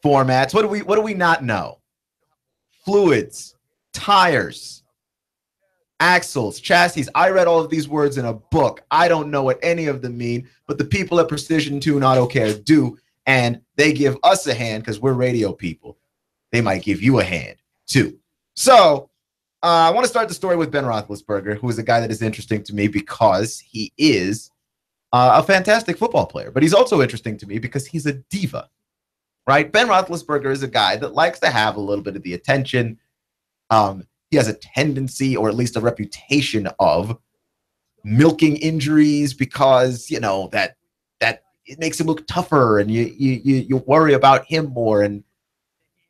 formats. What do we not know? Fluids, tires, axles, chassis. I read all of these words in a book. I don't know what any of them mean, but the people at Precision Tune Auto Care do, and they give us a hand because we're radio people. They might give you a hand too. So I want to start the story with Ben Roethlisberger, who is a guy that is interesting to me because he is a fantastic football player, but he's also interesting to me because he's a diva, right? Ben Roethlisberger is a guy that likes to have a little bit of the attention. He has a tendency, or at least a reputation, of milking injuries because, you know, that it makes him look tougher, and you worry about him more. And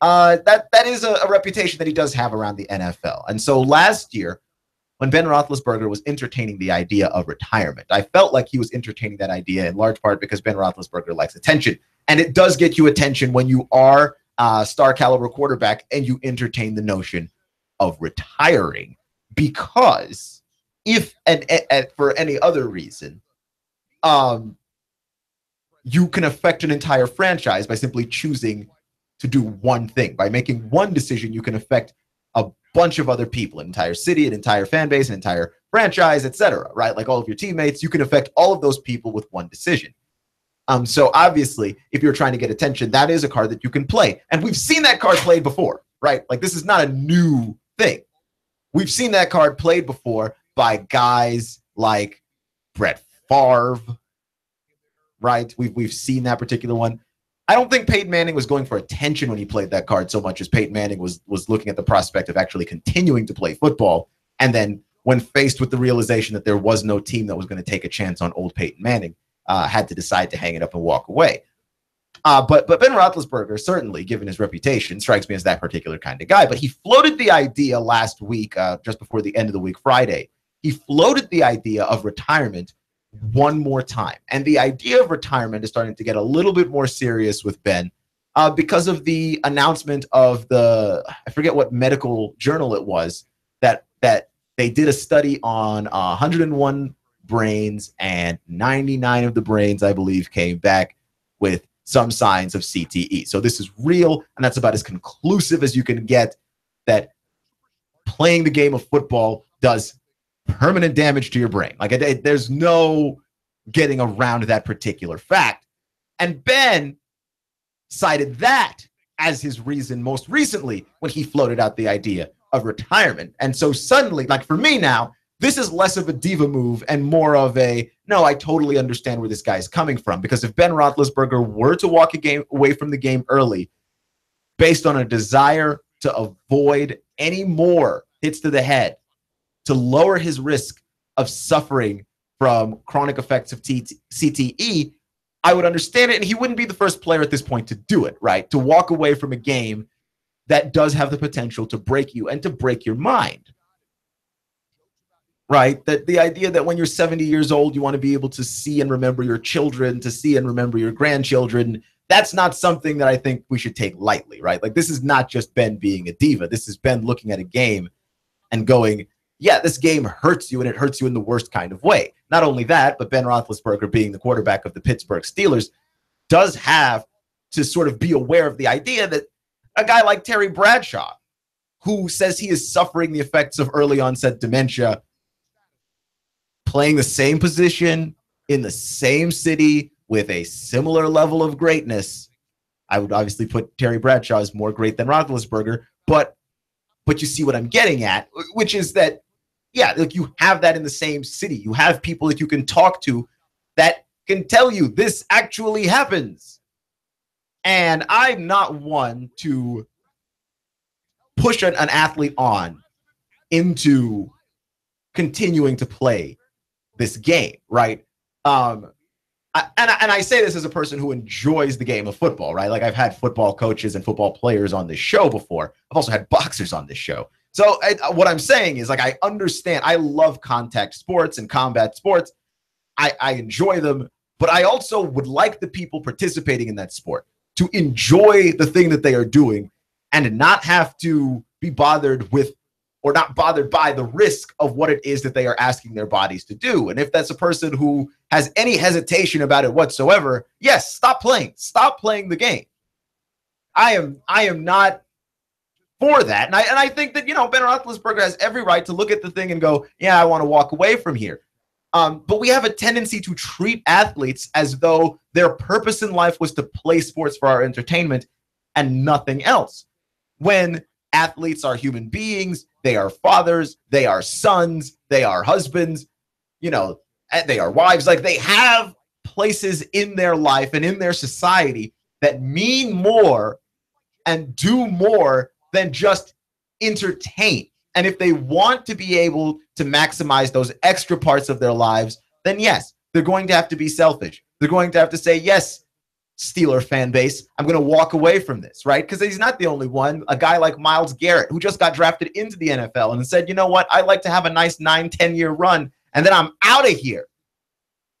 that is a reputation that he does have around the NFL. And so last year, when Ben Roethlisberger was entertaining the idea of retirement, I felt like he was entertaining that idea in large part because Ben Roethlisberger likes attention. And it does get you attention when you are a star caliber quarterback and you entertain the notion of retiring, because if and for any other reason, you can affect an entire franchise by simply choosing to do one thing. By making one decision, you can affect a bunch of other people, an entire city, an entire fan base, an entire franchise, etc. Right? Like all of your teammates, you can affect all of those people with one decision. So obviously, if you're trying to get attention, that is a card that you can play. And we've seen that card played before, right? Like, this is not a new thing. We've seen that card played before by guys like Brett Favre, right? We've seen that particular one. I don't think Peyton Manning was going for attention when he played that card so much as Peyton Manning was looking at the prospect of actually continuing to play football. And then when faced with the realization that there was no team that was going to take a chance on old Peyton Manning, had to decide to hang it up and walk away. But Ben Roethlisberger, certainly, given his reputation, strikes me as that particular kind of guy. But he floated the idea last week, just before the end of the week, Friday. He floated the idea of retirement one more time. And the idea of retirement is starting to get a little bit more serious with Ben because of the announcement of I forget what medical journal it was, that they did a study on 101 brains, and 99 of the brains, I believe, came back with some signs of CTE. So this is real, and that's about as conclusive as you can get that playing the game of football does permanent damage to your brain. Like, there's no getting around that particular fact. And Ben cited that as his reason most recently when he floated out the idea of retirement. And so suddenly, like, for me now, this is less of a diva move and more of a, no, I totally understand where this guy is coming from. Because if Ben Roethlisberger were to walk away from the game early based on a desire to avoid any more hits to the head, to lower his risk of suffering from chronic effects of CTE, I would understand it. And he wouldn't be the first player at this point to do it, right? To walk away from a game that does have the potential to break you and to break your mind. Right? That the idea that when you're 70 years old, you want to be able to see and remember your children, to see and remember your grandchildren. That's not something that I think we should take lightly, right? Like, this is not just Ben being a diva. This is Ben looking at a game and going, yeah, this game hurts you, and it hurts you in the worst kind of way. Not only that, but Ben Roethlisberger, being the quarterback of the Pittsburgh Steelers, does have to sort of be aware of the idea that a guy like Terry Bradshaw, who says he is suffering the effects of early onset dementia, playing the same position in the same city with a similar level of greatness. I would obviously put Terry Bradshaw as more great than Roethlisberger, but you see what I'm getting at, which is that, yeah, like, you have that in the same city. You have people that you can talk to that can tell you this actually happens. And I'm not one to push an athlete on into continuing to play this game, right? And I say this as a person who enjoys the game of football, right? Like, I've had football coaches and football players on this show before. I've also had boxers on this show. So what I'm saying is, like, I understand. I love contact sports and combat sports. I enjoy them, but I also would like the people participating in that sport to enjoy the thing that they are doing and not have to be bothered with, or not bothered by, the risk of what it is that they are asking their bodies to do. And if that's a person who has any hesitation about it whatsoever, yes, stop playing the game. I am not for that. And I think that, Ben Roethlisberger has every right to look at the thing and go, yeah, I want to walk away from here. But we have a tendency to treat athletes as though their purpose in life was to play sports for our entertainment and nothing else. When athletes are human beings, they are fathers, they are sons, they are husbands, they are wives. Like, they have places in their life and in their society that mean more and do more than just entertain. And if they want to be able to maximize those extra parts of their lives, then yes, they're going to have to be selfish. They're going to have to say, yes, Steeler fan base, I'm going to walk away from this, right? Because he's not the only one. A guy like Myles Garrett, who just got drafted into the NFL and said, you know what, I'd like to have a nice 9-10 year run, and then I'm out of here.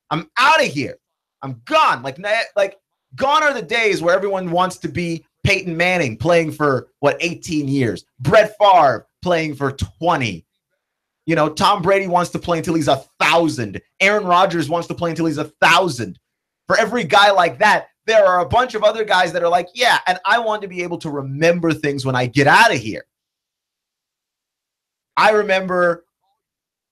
I'm out of here. I'm gone. Like gone are the days where everyone wants to be Peyton Manning playing for, 18 years. Brett Favre playing for 20. Tom Brady wants to play until he's 1,000. Aaron Rodgers wants to play until he's 1,000. For every guy like that, there are a bunch of other guys that are like, yeah, and I want to be able to remember things when I get out of here. I remember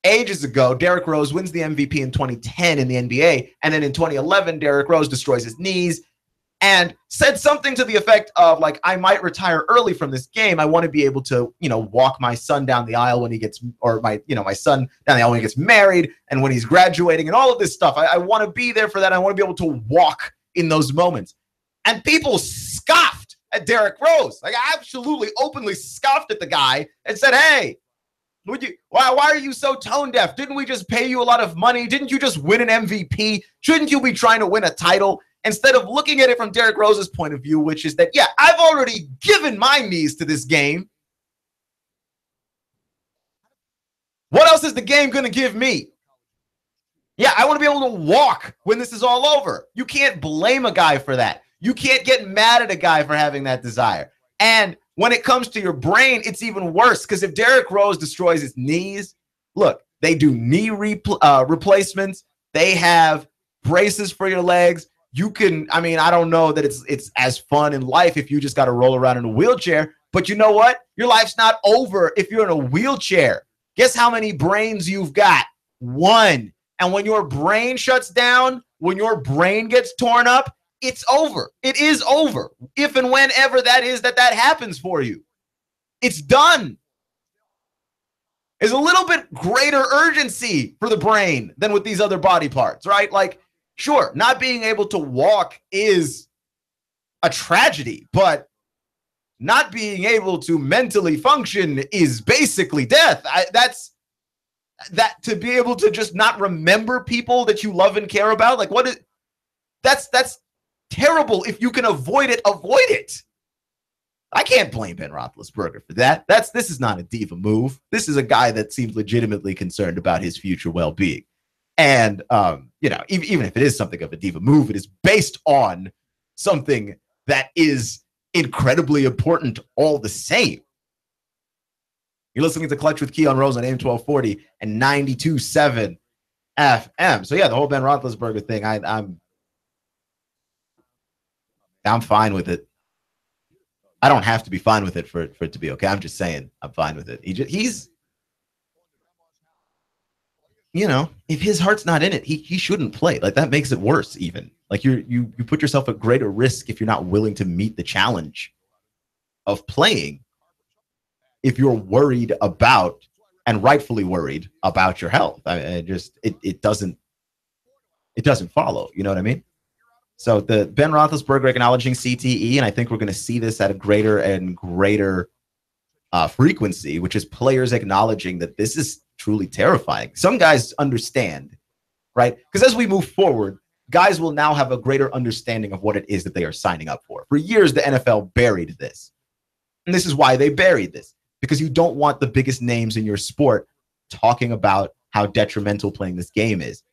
ages ago, Derrick Rose wins the MVP in 2010 in the NBA, and then in 2011, Derrick Rose destroys his knees and said something to the effect of, like, I might retire early from this game. I want to be able to, walk my son down the aisle when he gets, or my son down the aisle when he gets married and when he's graduating and all of this stuff. I want to be there for that. I want to be able to walk in those moments. And people scoffed at Derrick Rose. Like, absolutely openly scoffed at the guy and said, hey, why are you so tone deaf? Didn't we just pay you a lot of money? Didn't you just win an MVP? Shouldn't you be trying to win a title? Instead of looking at it from Derrick Rose's point of view, which is that, yeah, I've already given my knees to this game. What else is the game going to give me? Yeah, I want to be able to walk when this is all over. You can't blame a guy for that. You can't get mad at a guy for having that desire. And when it comes to your brain, it's even worse, because if Derrick Rose destroys his knees, look, they do knee replacements. They have braces for your legs. You can, I don't know that it's as fun in life if you just got to roll around in a wheelchair, but you know what? Your life's not over if you're in a wheelchair. Guess how many brains you've got? One. And when your brain shuts down, when your brain gets torn up, it's over. It is over. If and whenever that is that happens for you, it's done. There's a little bit greater urgency for the brain than with these other body parts, right? Like, sure, not being able to walk is a tragedy, but not being able to mentally function is basically death. That to be able to just not remember people that you love and care about, like, what is that's terrible. If you can avoid it, avoid it. I can't blame Ben Roethlisberger for that. This is not a diva move. This is a guy that seems legitimately concerned about his future well-being. And even if it is something of a diva move, it is based on something that is incredibly important all the same. You're listening to Clutch with Keon Rose on AM 1240 and 92.7 FM. So yeah, the whole Ben Roethlisberger thing, I'm fine with it. I don't have to be fine with it for it to be okay. I'm just saying I'm fine with it. He's if his heart's not in it, he shouldn't play. Like, that makes it worse even. Like, you put yourself at greater risk if you're not willing to meet the challenge of playing, if you're worried about, and rightfully worried about, your health. It doesn't follow. You know what I mean? So the Ben Roethlisberger acknowledging CTE, and I think we're going to see this at a greater and greater frequency, which is players acknowledging that this is truly terrifying. Some guys understand, right? Because as we move forward, guys will now have a greater understanding of what it is that they are signing up for. For years, the NFL buried this. And this is why they buried this, because you don't want the biggest names in your sport talking about how detrimental playing this game is.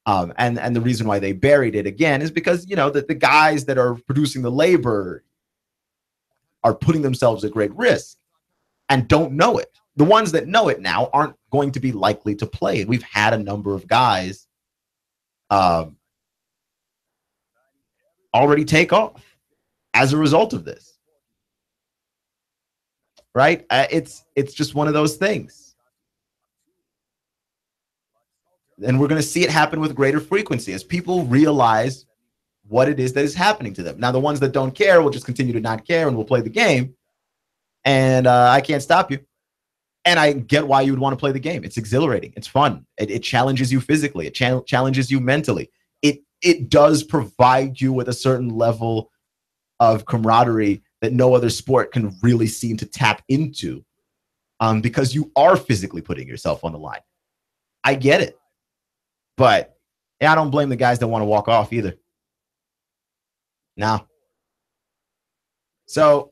And the reason why they buried it again is because, the guys that are producing the labor are putting themselves at great risk and don't know it. The ones that know it now aren't going to be likely to play. And we've had a number of guys already take off as a result of this. right? It's just one of those things. And we're going to see it happen with greater frequency as people realize what it is that is happening to them. Now, the ones that don't care will just continue to not care and will play the game. And I can't stop you. And I get why you would want to play the game. It's exhilarating. It's fun. It challenges you physically. It challenges you mentally. It does provide you with a certain level of camaraderie that no other sport can really seem to tap into, because you are physically putting yourself on the line. I get it. But yeah, I don't blame the guys that want to walk off either. No. So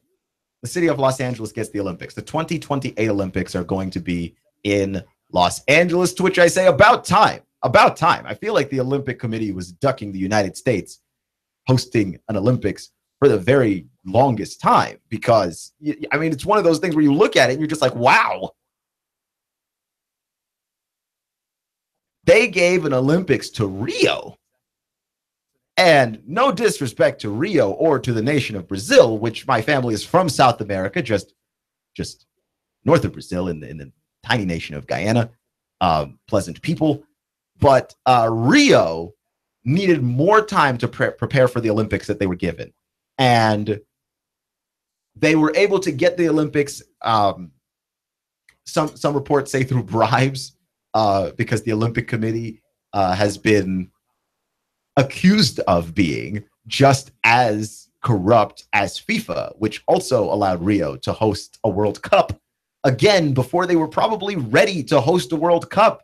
the city of Los Angeles gets the Olympics. The 2028 Olympics are going to be in Los Angeles, to which I say about time. About time. I feel like the Olympic Committee was ducking the United States hosting an Olympics for the very longest time, because, I mean, it's one of those things where you look at it and you're just like, wow. They gave an Olympics to Rio. And no disrespect to Rio or to the nation of Brazil, which my family is from South America, just north of Brazil in the tiny nation of Guyana. Pleasant people. But Rio needed more time to prepare for the Olympics that they were given. And they were able to get the Olympics, some reports say through bribes, because the Olympic Committee has been accused of being just as corrupt as FIFA, which also allowed Rio to host a World Cup again before they were probably ready to host a World Cup.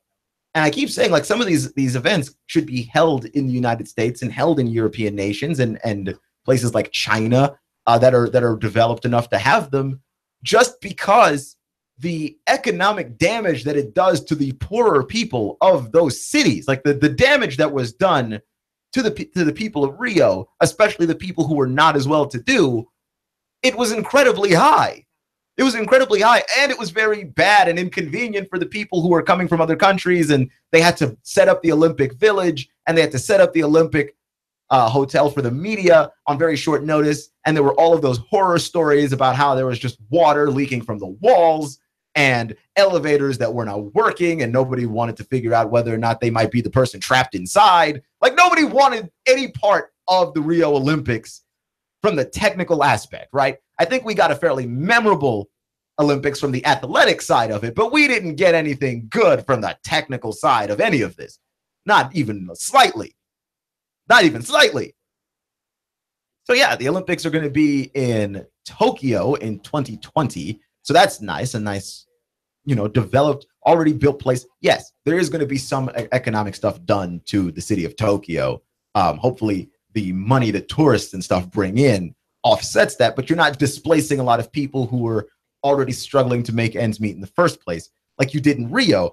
And I keep saying, like, some of these events should be held in the United States and held in European nations and places like China that are developed enough to have them, just because the economic damage that it does to the poorer people of those cities, like the damage that was done to the people of Rio, especially the people who were not as well to do, it was incredibly high. It was incredibly high, and it was very bad and inconvenient for the people who were coming from other countries, and they had to set up the Olympic Village, and they had to set up the Olympic hotel for the media on very short notice, and there were all of those horror stories about how there was just water leaking from the walls and elevators that were not working, and nobody wanted to figure out whether or not they might be the person trapped inside. Like, nobody wanted any part of the Rio Olympics from the technical aspect, right? I think we got a fairly memorable Olympics from the athletic side of it, but we didn't get anything good from the technical side of any of this. Not even slightly. Not even slightly. So yeah, the Olympics are going to be in Tokyo in 2020. So that's nice, a nice, developed, already built place. Yes, there is going to be some economic stuff done to the city of Tokyo. Hopefully the money that tourists and stuff bring in offsets that, but you're not displacing a lot of people who were already struggling to make ends meet in the first place, like you did in Rio,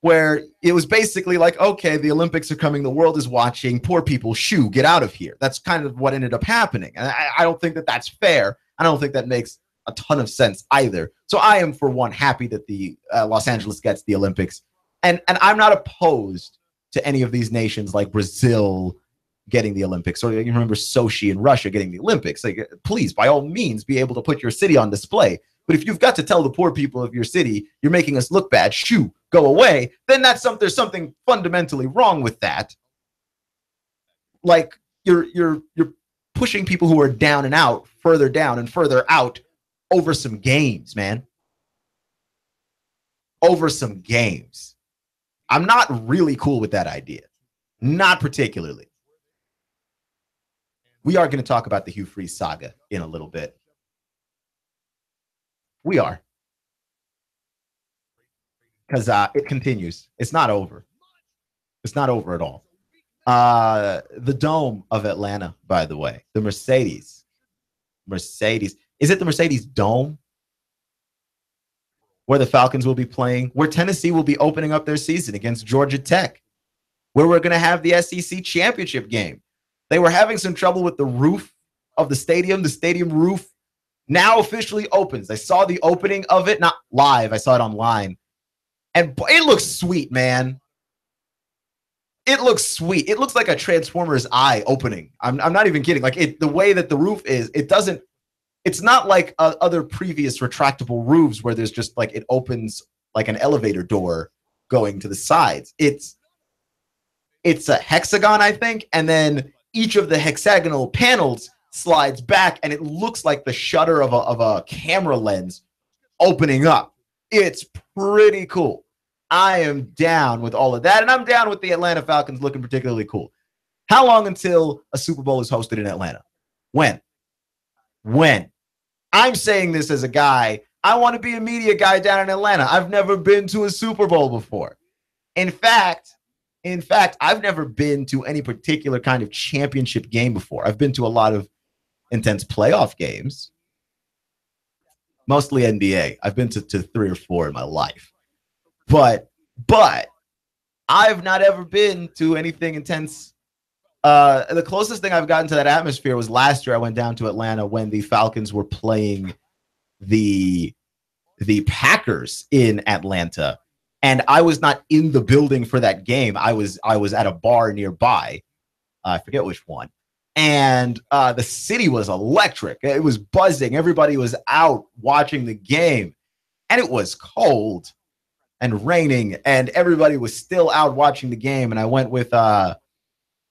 where it was basically like, okay, the Olympics are coming, the world is watching, poor people, shoo, get out of here. That's kind of what ended up happening. And I don't think that that's fair. I don't think that makes a ton of sense either. So I am, for one, happy that the Los Angeles gets the Olympics. And I'm not opposed to any of these nations like Brazil getting the Olympics, or you remember Sochi in Russia getting the Olympics. Like, please, by all means, be able to put your city on display. But if you've got to tell the poor people of your city, you're making us look bad, shoo, go away, then there's something fundamentally wrong with that. Like, you're pushing people who are down and out, further down and further out, over some games, man. Over some games. I'm not really cool with that idea. Not particularly. We are going to talk about the Hugh Freeze saga in a little bit. We are. Because it continues. It's not over. It's not over at all. The Dome of Atlanta, by the way. The Mercedes. Is it the Mercedes Dome? Where the Falcons will be playing. Where Tennessee will be opening up their season against Georgia Tech. Where we're going to have the SEC championship game. They were having some trouble with the roof of the stadium. The stadium roof now officially opens. I saw the opening of it, not live. I saw it online. And it looks sweet, man. It looks sweet. It looks like a Transformer's eye opening. I'm not even kidding. Like, the way that the roof is, it doesn't it's not like other previous retractable roofs where there's just like it opens like an elevator door going to the sides. It's a hexagon, I think, and then each of the hexagonal panels slides back, and it looks like the shutter of a camera lens opening up. It's pretty cool. I am down with all of that, and I'm down with the Atlanta Falcons looking particularly cool. How long until a Super Bowl is hosted in Atlanta? When? I'm saying this as a guy. I want to be a media guy down in Atlanta. I've never been to a Super Bowl before. In fact, I've never been to any particular kind of championship game before. I've been to a lot of intense playoff games, mostly NBA. I've been to 3 or 4 in my life, but I've not ever been to anything intense. The closest thing I've gotten to that atmosphere was last year. I went down to Atlanta when the Falcons were playing the Packers in Atlanta. And I was not in the building for that game. I was at a bar nearby. I forget which one. And the city was electric. It was buzzing. Everybody was out watching the game. And it was cold and raining. And everybody was still out watching the game. And I went with my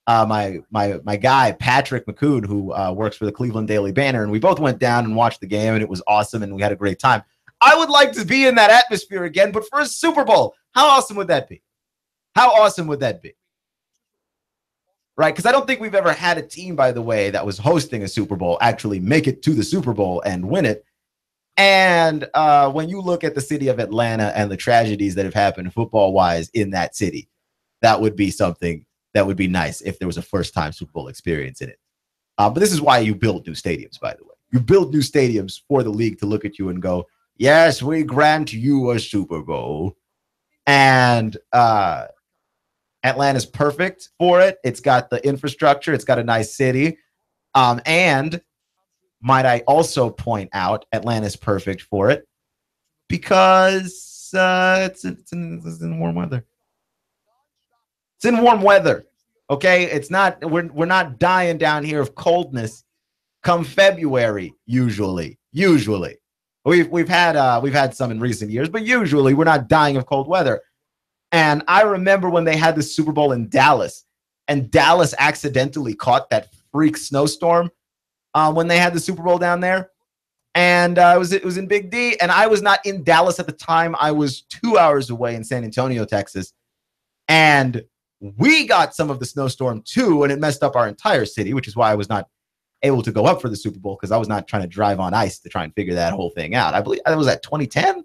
guy, Patrick McCoon, who works for the Cleveland Daily Banner. And we both went down and watched the game. And it was awesome. And we had a great time. I would like to be in that atmosphere again, but for a Super Bowl, how awesome would that be? How awesome would that be? Right? Because I don't think we've ever had a team, by the way, that was hosting a Super Bowl actually make it to the Super Bowl and win it. And when you look at the city of Atlanta and the tragedies that have happened football-wise in that city, that would be something that would be nice if there was a first-time Super Bowl experience in it. But this is why you build new stadiums, by the way. You build new stadiums for the league to look at you and go, yes, we grant you a Super Bowl. And Atlanta's perfect for it. It's got the infrastructure. It's got a nice city. And might I also point out, Atlanta's perfect for it because it's in warm weather. It's in warm weather. Okay? It's not, we're not dying down here of coldness come February, usually. We've had some in recent years, but usually we're not dying of cold weather. And I remember when they had the Super Bowl in Dallas, and Dallas accidentally caught that freak snowstorm when they had the Super Bowl down there. And it was in Big D, and I was not in Dallas at the time. I was 2 hours away in San Antonio, Texas. And we got some of the snowstorm too, and it messed up our entire city, which is why I was not able to go up for the Super Bowl, because I was not trying to drive on ice to try and figure that whole thing out. I believe it was at 2010.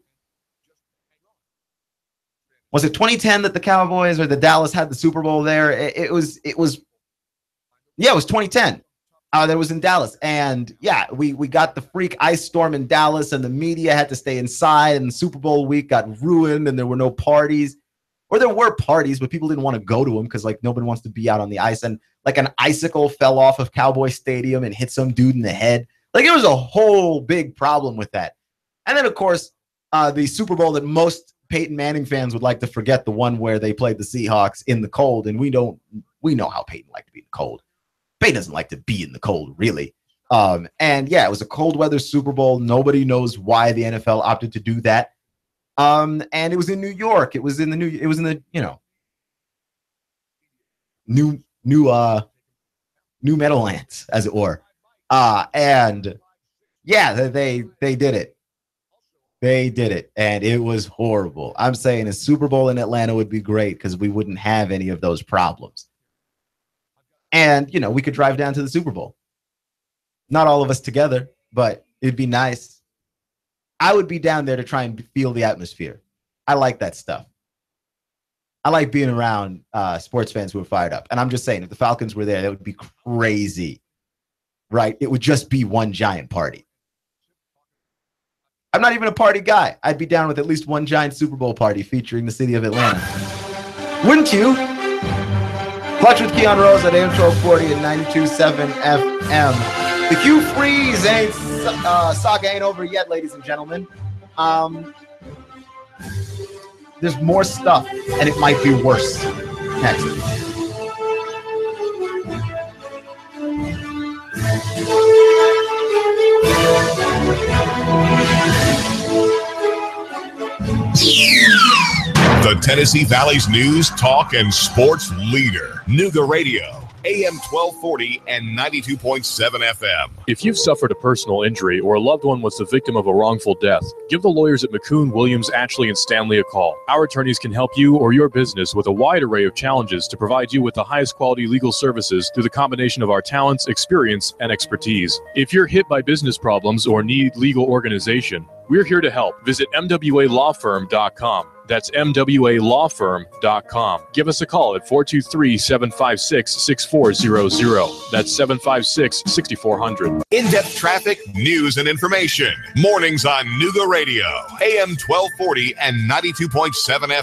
Was it 2010 that the Cowboys or the Dallas had the Super Bowl there? It was 2010. That was in Dallas. And yeah, we got the freak ice storm in Dallas, and the media had to stay inside, and the Super Bowl week got ruined, and there were no parties. Or there were parties, but people didn't want to go to them because like nobody wants to be out on the ice. And like an icicle fell off of Cowboy Stadium and hit some dude in the head. Like it was a whole big problem with that. And then, of course, the Super Bowl that most Peyton Manning fans would like to forget, the one where they played the Seahawks in the cold. And we know how Peyton liked to be in the cold. Peyton doesn't like to be in the cold, really. And yeah, it was a cold weather Super Bowl. Nobody knows why the NFL opted to do that. And it was in New York. It was in the New Meadowlands, as it were. And yeah, they did it. They did it, and it was horrible. I'm saying a Super Bowl in Atlanta would be great because we wouldn't have any of those problems. And, we could drive down to the Super Bowl. Not all of us together, but it'd be nice. I would be down there to try and feel the atmosphere. I like that stuff. I like being around sports fans who are fired up. And I'm just saying, if the Falcons were there, that would be crazy, right? It would just be one giant party. I'm not even a party guy. I'd be down with at least one giant Super Bowl party featuring the city of Atlanta. Wouldn't you? Clutch with Keon Rose at AM 1240 and 92.7 FM. The Q Freeze saga ain't over yet, ladies and gentlemen. There's more stuff, and it might be worse next. Tennessee Valley's news, talk, and sports leader. Nooga Radio, AM 1240 and 92.7 FM. If you've suffered a personal injury or a loved one was the victim of a wrongful death, give the lawyers at McCoon, Williams, Ashley, and Stanley a call. Our attorneys can help you or your business with a wide array of challenges to provide you with the highest quality legal services through the combination of our talents, experience, and expertise. If you're hit by business problems or need legal organization, we're here to help. Visit MWALawFirm.com. That's MWALawFirm.com. Give us a call at 423-756-6400. That's 756-6400. In-depth traffic, news, and information. Mornings on Nooga Radio, AM 1240 and 92.7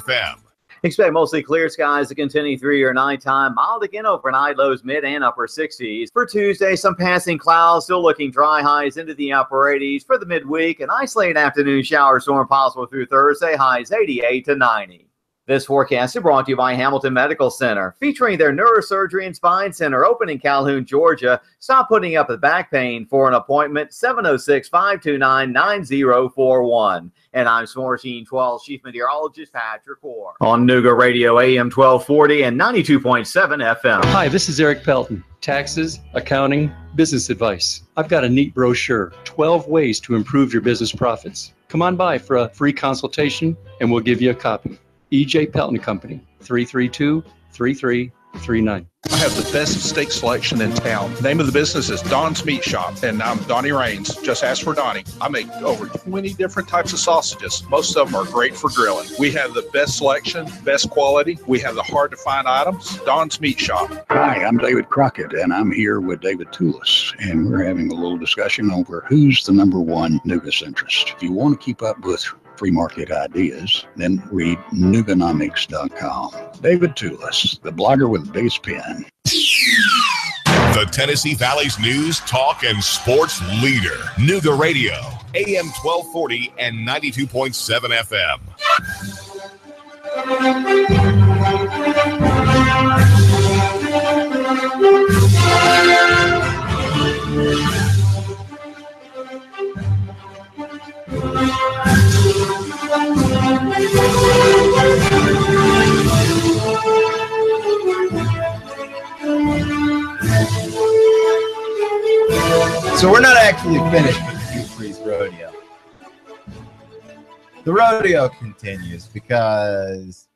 FM. Expect mostly clear skies to continue through your nighttime. Mild again overnight, lows mid and upper 60s. For Tuesday, some passing clouds, still looking dry, highs into the upper 80s. For the midweek, an isolated afternoon shower storm possible through Thursday, highs 88 to 90. This forecast is brought to you by Hamilton Medical Center, featuring their neurosurgery and spine center open in Calhoun, Georgia. Stop putting up with back pain. For an appointment, 706-529-9041. And I'm Smores 12 Chief Meteorologist Patrick Orr on Nooga Radio, AM 1240 and 92.7 FM. Hi, this is Eric Pelton. Taxes, accounting, business advice. I've got a neat brochure, 12 ways to improve your business profits. Come on by for a free consultation and we'll give you a copy. EJ Pelton Company, 332-3339. I have the best steak selection in town. Name of the business is Don's Meat Shop, and I'm Donnie Raines. Just ask for Donnie. I make over 20 different types of sausages. Most of them are great for grilling. We have the best selection, best quality. We have the hard-to-find items. Don's Meat Shop. Hi, I'm David Crockett, and I'm here with David Tulis, and we're having a little discussion over who's the number one Nooga centrist. If you want to keep up with free market ideas, then read Nooganomics.com. David Tulis, the blogger with the biggest pen. The Tennessee Valley's news, talk, and sports leader. Nooga Radio, AM 1240 and 92.7 FM. So we're not actually finished with the Hugh Freeze rodeo. The rodeo continues because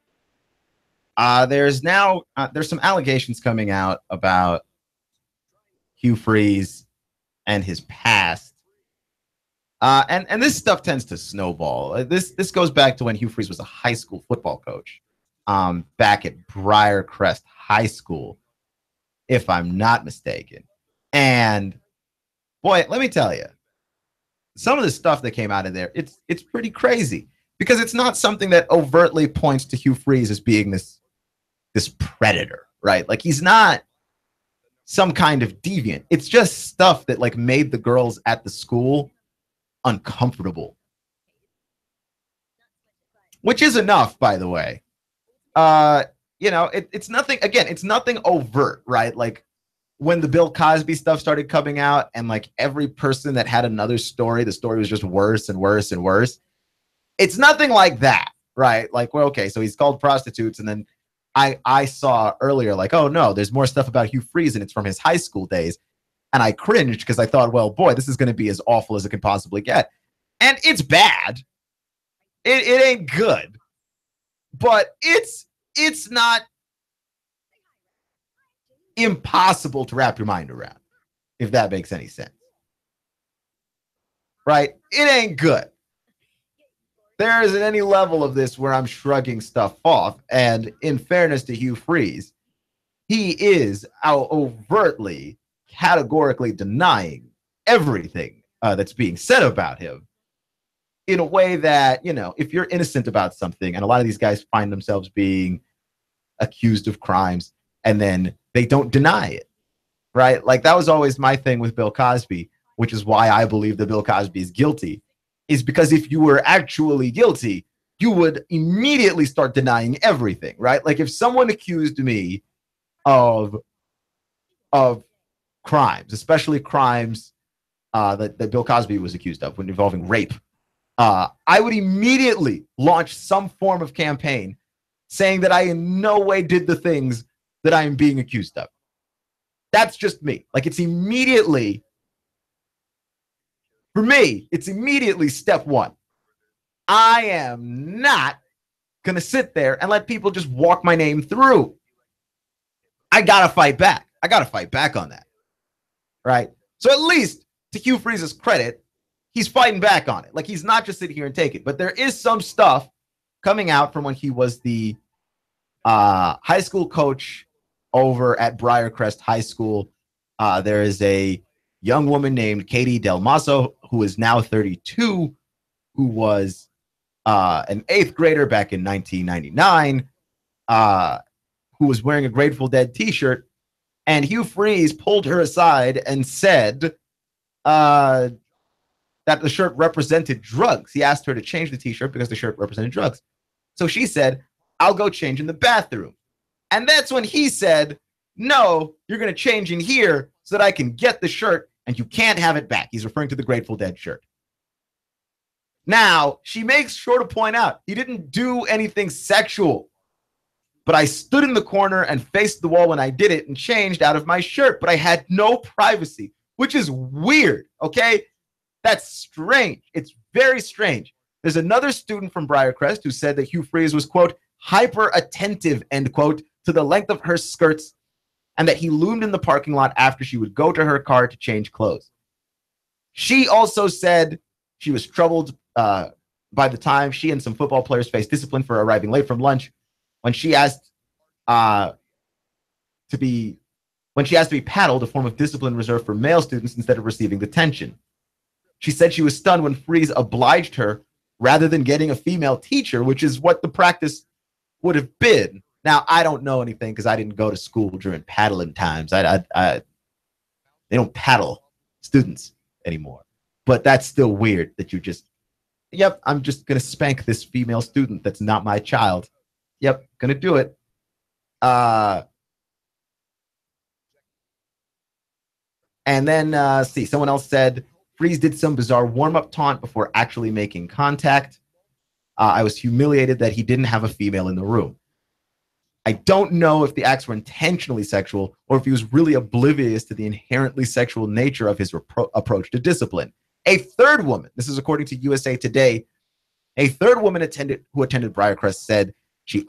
there's some allegations coming out about Hugh Freeze and his past. And this stuff tends to snowball. This goes back to when Hugh Freeze was a high school football coach back at Briarcrest High School, if I'm not mistaken. And boy, let me tell you, some of the stuff that came out of there, it's pretty crazy because it's not something that overtly points to Hugh Freeze as being this predator, right? Like he's not some kind of deviant. It's just stuff that like made the girls at the school uncomfortable, which is enough, by the way. It's nothing, again, it's nothing overt, right? Like when the Bill Cosby stuff started coming out and like every person that had another story, the story was just worse and worse and worse. It's nothing like that, right? Like, well, okay, so he's called prostitutes. And then I saw earlier, like, oh no, there's more stuff about Hugh Freeze and it's from his high school days. And I cringed because I thought, well, boy, this is going to be as awful as it can possibly get. And it's bad. It ain't good. But it's not impossible to wrap your mind around, if that makes any sense. Right? It ain't good. There isn't any level of this where I'm shrugging stuff off. And in fairness to Hugh Freeze, he is overtly, categorically denying everything that's being said about him in a way that, if you're innocent about something, and a lot of these guys find themselves being accused of crimes, and then they don't deny it, right? Like that was always my thing with Bill Cosby, which is why I believe that Bill Cosby is guilty, is because if you were actually guilty, you would immediately start denying everything, right? Like if someone accused me of crimes, especially crimes that Bill Cosby was accused of when involving rape, I would immediately launch some form of campaign saying that I in no way did the things that I am being accused of. That's just me. Like, it's immediately, for me, it's immediately step one. I am not going to sit there and let people just walk my name through. I got to fight back. I got to fight back on that. Right? So at least to Hugh Freeze's credit, he's fighting back on it. Like, he's not just sitting here and take it. But there is some stuff coming out from when he was the high school coach over at Briarcrest High School. There is a young woman named Katie Del Maso, who is now 32, who was an 8th grader back in 1999, who was wearing a Grateful Dead t-shirt. And Hugh Freeze pulled her aside and said that the shirt represented drugs. He asked her to change the t-shirt because the shirt represented drugs. So she said, I'll go change in the bathroom. And that's when he said, no, you're going to change in here so that I can get the shirt and you can't have it back. He's referring to the Grateful Dead shirt. Now, she makes sure to point out he didn't do anything sexual, but I stood in the corner and faced the wall when I did it and changed out of my shirt, but I had no privacy, which is weird, okay? That's strange. It's very strange. There's another student from Briarcrest who said that Hugh Freeze was, quote, hyper attentive, end quote, to the length of her skirts, and that he loomed in the parking lot after she would go to her car to change clothes. She also said she was troubled by the time she and some football players faced discipline for arriving late from lunch when she asked to be paddled, a form of discipline reserved for male students, instead of receiving detention. She said she was stunned when Freeze obliged her rather than getting a female teacher, which is what the practice would have been. Now, I don't know anything because I didn't go to school during paddling times. They don't paddle students anymore. But that's still weird that you just, yep, I'm just going to spank this female student that's not my child. Yep, going to do it. And then, someone else said, Freeze did some bizarre warm-up taunt before actually making contact. I was humiliated that he didn't have a female in the room. I don't know if the acts were intentionally sexual or if he was really oblivious to the inherently sexual nature of his approach to discipline. A third woman, this is according to USA Today, a third woman who attended Briarcrest said she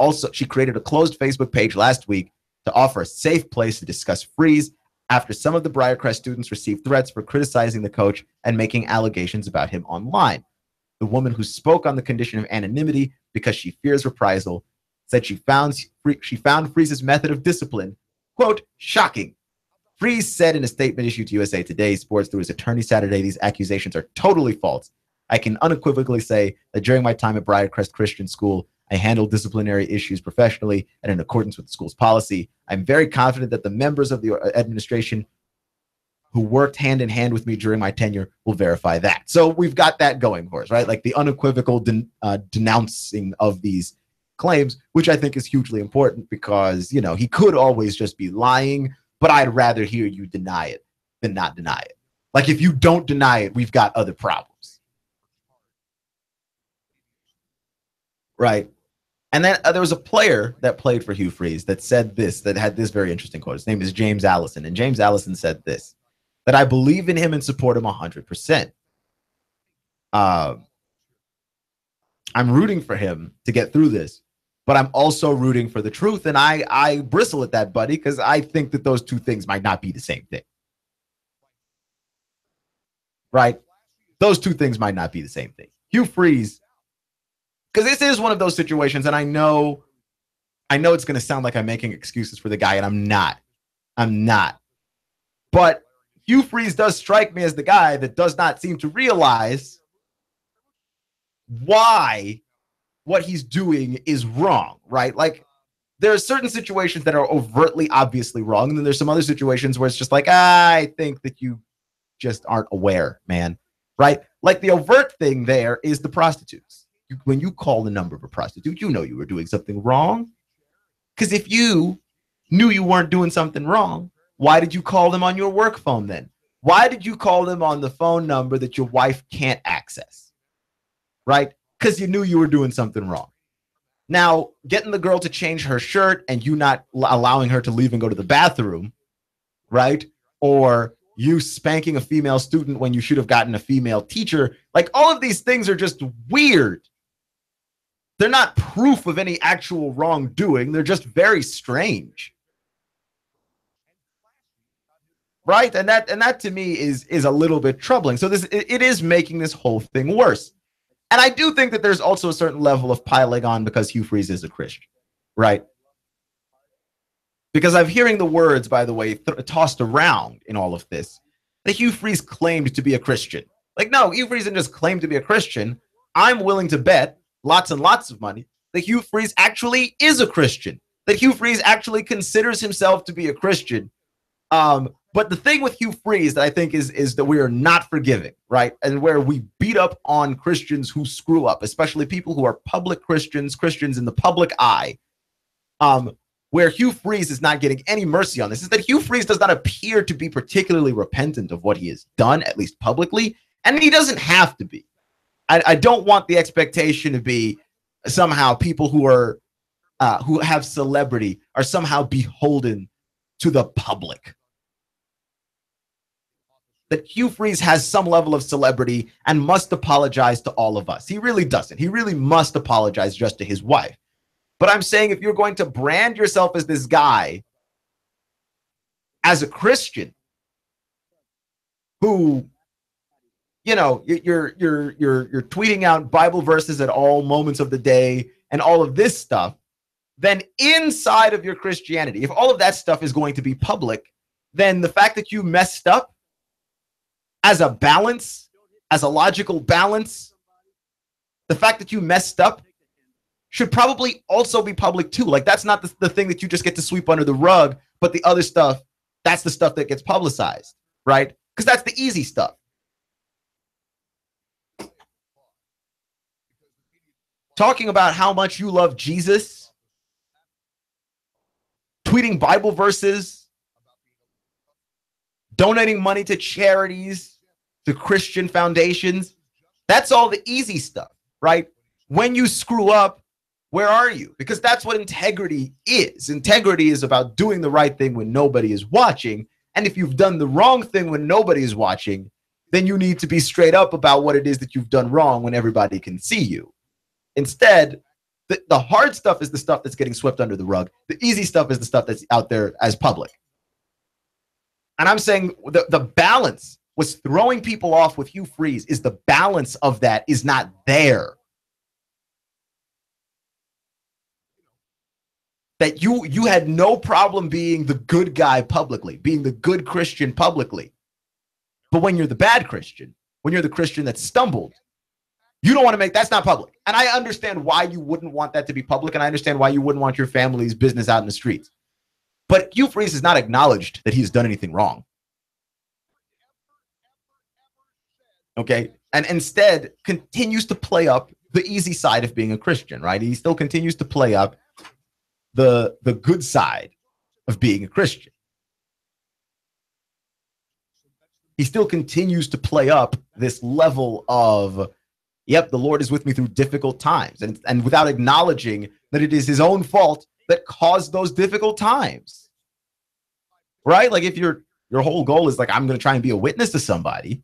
created a closed Facebook page last week to offer a safe place to discuss Freeze after some of the Briarcrest students received threats for criticizing the coach and making allegations about him online. The woman, who spoke on the condition of anonymity because she fears reprisal, said she found Freeze's method of discipline, quote, shocking. Freeze said in a statement issued to USA Today Sports through his attorney Saturday, these accusations are totally false. I can unequivocally say that during my time at Briarcrest Christian School, I handled disciplinary issues professionally and in accordance with the school's policy. I'm very confident that the members of the administration who worked hand in hand with me during my tenure will verify that. So we've got that going for us, right? Like the unequivocal denouncing of these claims, which I think is hugely important because, you know, he could always just be lying, but I'd rather hear you deny it than not deny it. Like if you don't deny it, we've got other problems. Right. And then there was a player that played for Hugh Freeze that said this, that had this very interesting quote. His name is James Allison. And James Allison said this, that I believe in him and support him 100%. I'm rooting for him to get through this, but I'm also rooting for the truth. And I bristle at that, buddy, because I think that those two things might not be the same thing. Right? Those two things might not be the same thing. Hugh Freeze, because this is one of those situations, and I know it's going to sound like I'm making excuses for the guy, and I'm not. But Hugh Freeze does strike me as the guy that does not seem to realize why what he's doing is wrong, right? Like, there are certain situations that are overtly, obviously wrong, and then there's some other situations where it's just like, I think that you just aren't aware, man, right? Like the overt thing there is the prostitutes. When you call the number of a prostitute, you know you were doing something wrong. Because if you knew you weren't doing something wrong, why did you call them on your work phone then? Why did you call them on the phone number that your wife can't access? Right? Because you knew you were doing something wrong. Now, getting the girl to change her shirt and you not allowing her to leave and go to the bathroom, right? Or you spanking a female student when you should have gotten a female teacher. Like, all of these things are just weird. They're not proof of any actual wrongdoing. They're just very strange. Right? And that to me is a little bit troubling. So it is making this whole thing worse. And I do think that there's also a certain level of piling on because Hugh Freeze is a Christian, right? Because I'm hearing the words, by the way, tossed around in all of this, that Hugh Freeze claimed to be a Christian. Like, no, Hugh Freeze didn't just claim to be a Christian. I'm willing to bet lots and lots of money that Hugh Freeze actually is a Christian, that Hugh Freeze actually considers himself to be a Christian. But the thing with Hugh Freeze that I think is that we are not forgiving, right? And where we beat up on Christians who screw up, especially people who are public Christians, Christians in the public eye, where Hugh Freeze is not getting any mercy on this, is that Hugh Freeze does not appear to be particularly repentant of what he has done, at least publicly, and he doesn't have to be. I don't want the expectation to be somehow people who are who have celebrity are somehow beholden to the public. That Hugh Freeze has some level of celebrity and must apologize to all of us. He really doesn't. He really must apologize just to his wife. But I'm saying if you're going to brand yourself as this guy, as a Christian, who, you know, you're tweeting out Bible verses at all moments of the day and all of this stuff, then inside of your Christianity, if all of that stuff is going to be public, then the fact that you messed up as a balance, as a logical balance, the fact that you messed up should probably also be public too. Like, that's not the thing that you just get to sweep under the rug, but the other stuff, that's the stuff that gets publicized, right? Because that's the easy stuff. Talking about how much you love Jesus, tweeting Bible verses, donating money to charities, to Christian foundations, that's all the easy stuff, right? When you screw up, where are you? Because that's what integrity is. Integrity is about doing the right thing when nobody is watching. And if you've done the wrong thing when nobody is watching, then you need to be straight up about what it is that you've done wrong when everybody can see you. Instead, the hard stuff is the stuff that's getting swept under the rug. The easy stuff is the stuff that's out there as public. And I'm saying the balance was throwing people off with Hugh Freeze is the balance of that is not there. That you had no problem being the good guy publicly, being the good Christian publicly. But when you're the bad Christian, when you're the Christian that stumbled, you don't want to make, that's not public. And I understand why you wouldn't want that to be public, and I understand why you wouldn't want your family's business out in the streets. But Hugh Freeze has not acknowledged that he's done anything wrong. Okay, and instead continues to play up the easy side of being a Christian, right? He still continues to play up the good side of being a Christian. He still continues to play up this level of, yep, the Lord is with me through difficult times, and without acknowledging that it is his own fault that caused those difficult times, right? Like, if your whole goal is like, I'm going to try and be a witness to somebody,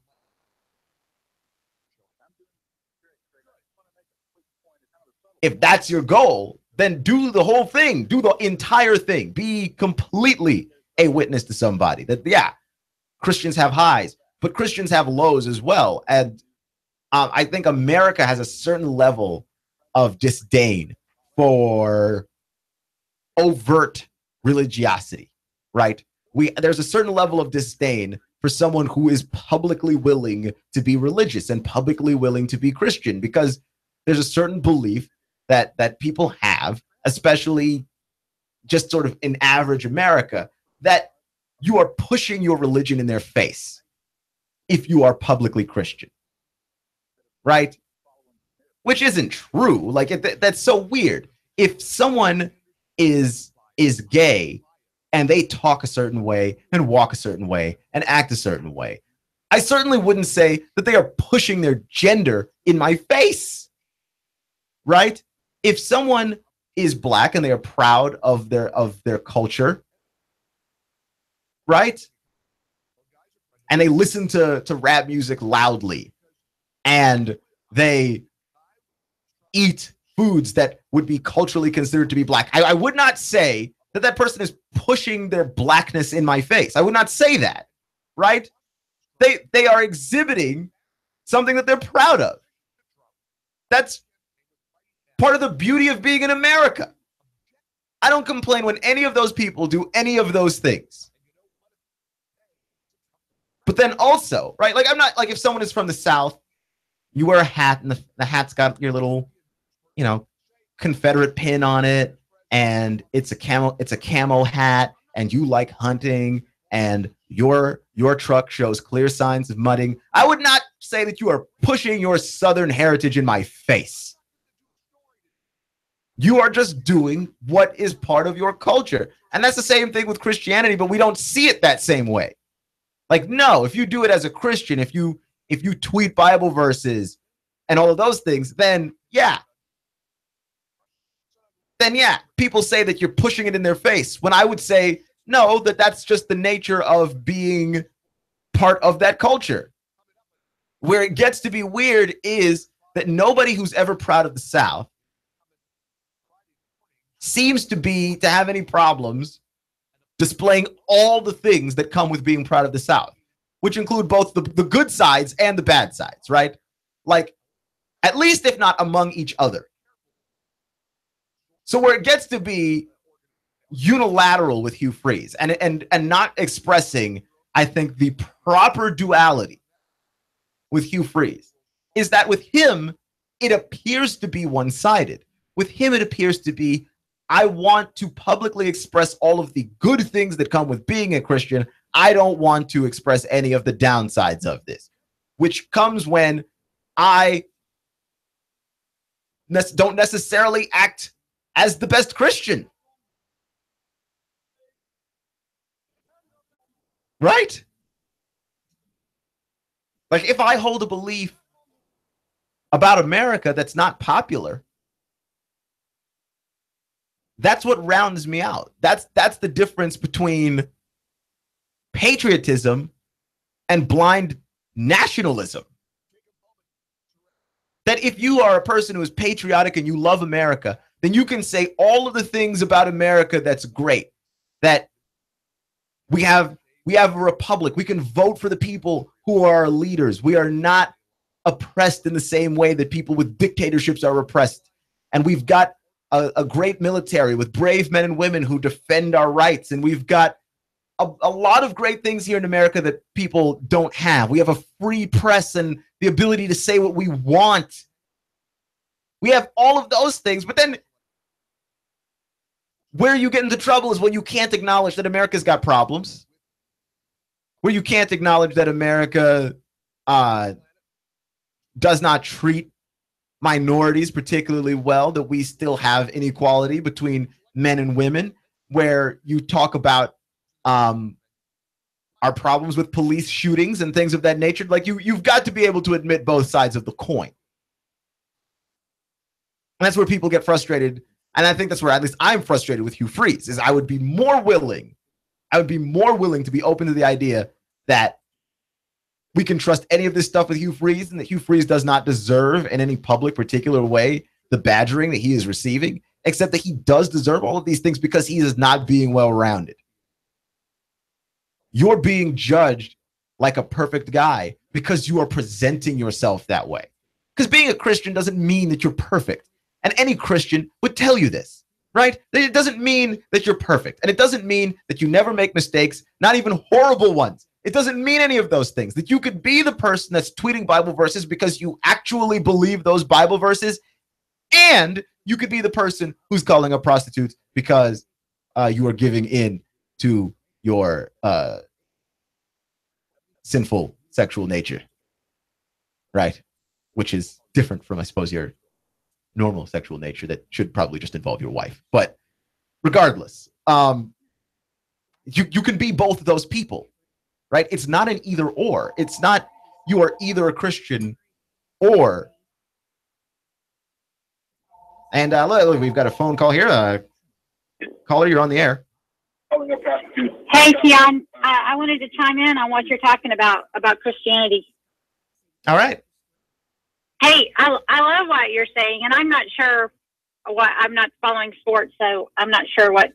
if that's your goal, then do the whole thing, do the entire thing, be completely a witness to somebody. That, yeah, Christians have highs, but Christians have lows as well. And I think America has a certain level of disdain for overt religiosity, right? There's a certain level of disdain for someone who is publicly willing to be religious and publicly willing to be Christian, because there's a certain belief that people have, especially just sort of in average America, that you are pushing your religion in their face if you are publicly Christian, right? Which isn't true. Like, that's so weird. If someone is gay and they talk a certain way and walk a certain way and act a certain way, I certainly wouldn't say that they are pushing their gender in my face, right? If someone is black and they are proud of their culture, right? And they listen to rap music loudly, and they eat foods that would be culturally considered to be black. I would not say that person is pushing their blackness in my face. I would not say that, right? They are exhibiting something that they're proud of. That's part of the beauty of being in America. I don't complain when any of those people do any of those things. But then also, right, like I'm not, like if someone is from the South, you wear a hat and the hat's got your little, you know, Confederate pin on it, and it's a camo hat, and you like hunting, and your truck shows clear signs of mudding. I would not say that you are pushing your Southern heritage in my face. You are just doing what is part of your culture. And that's the same thing with Christianity, but we don't see it that same way. Like, no, if you do it as a Christian, if you tweet Bible verses and all of those things, then yeah, people say that you're pushing it in their face. When I would say, no, that's just the nature of being part of that culture. Where it gets to be weird is that nobody who's ever proud of the South seems to have any problems displaying all the things that come with being proud of the South, which include both the good sides and the bad sides, right? Like, at least if not among each other. So where it gets to be unilateral with Hugh Freeze and not expressing, I think, the proper duality with Hugh Freeze is that with him, it appears to be one-sided. With him, it appears to be, I want to publicly express all of the good things that come with being a Christian. I don't want to express any of the downsides of this, which comes when I don't necessarily act as the best Christian. Right? Like, if I hold a belief about America that's not popular, that's what rounds me out. That's the difference between patriotism and blind nationalism. That if you are a person who is patriotic and you love America, then you can say all of the things about America that's great. That we have a republic. We can vote for the people who are our leaders. We are not oppressed in the same way that people with dictatorships are oppressed. And we've got a great military with brave men and women who defend our rights. And we've got a lot of great things here in America that people don't have. We have a free press and the ability to say what we want. We have all of those things. But then where you get into trouble is when you can't acknowledge that America's got problems. Where you can't acknowledge that America does not treat minorities particularly well, that we still have inequality between men and women, where you talk about our problems with police shootings and things of that nature. Like, you've got to be able to admit both sides of the coin. And that's where people get frustrated. And I think that's where at least I'm frustrated with Hugh Freeze, is I would be more willing to be open to the idea that we can trust any of this stuff with Hugh Freeze, and that Hugh Freeze does not deserve in any public particular way the badgering that he is receiving, except that he does deserve all of these things because he is not being well-rounded. You're being judged like a perfect guy because you are presenting yourself that way. Because being a Christian doesn't mean that you're perfect. And any Christian would tell you this, right? It doesn't mean that you're perfect. And it doesn't mean that you never make mistakes, not even horrible ones. It doesn't mean any of those things. That you could be the person that's tweeting Bible verses because you actually believe those Bible verses, and you could be the person who's calling up prostitutes because you are giving in to your sinful sexual nature, right? Which is different from, I suppose, your normal sexual nature that should probably just involve your wife. But regardless, you can be both of those people, right? It's not an either or. It's not you are either a Christian or And look, we've got a phone call here. Caller, you're on the air. Hey, Keon. I wanted to chime in on what you're talking about Christianity. All right. Hey, I love what you're saying, and I'm not sure I'm not following sports, so I'm not sure what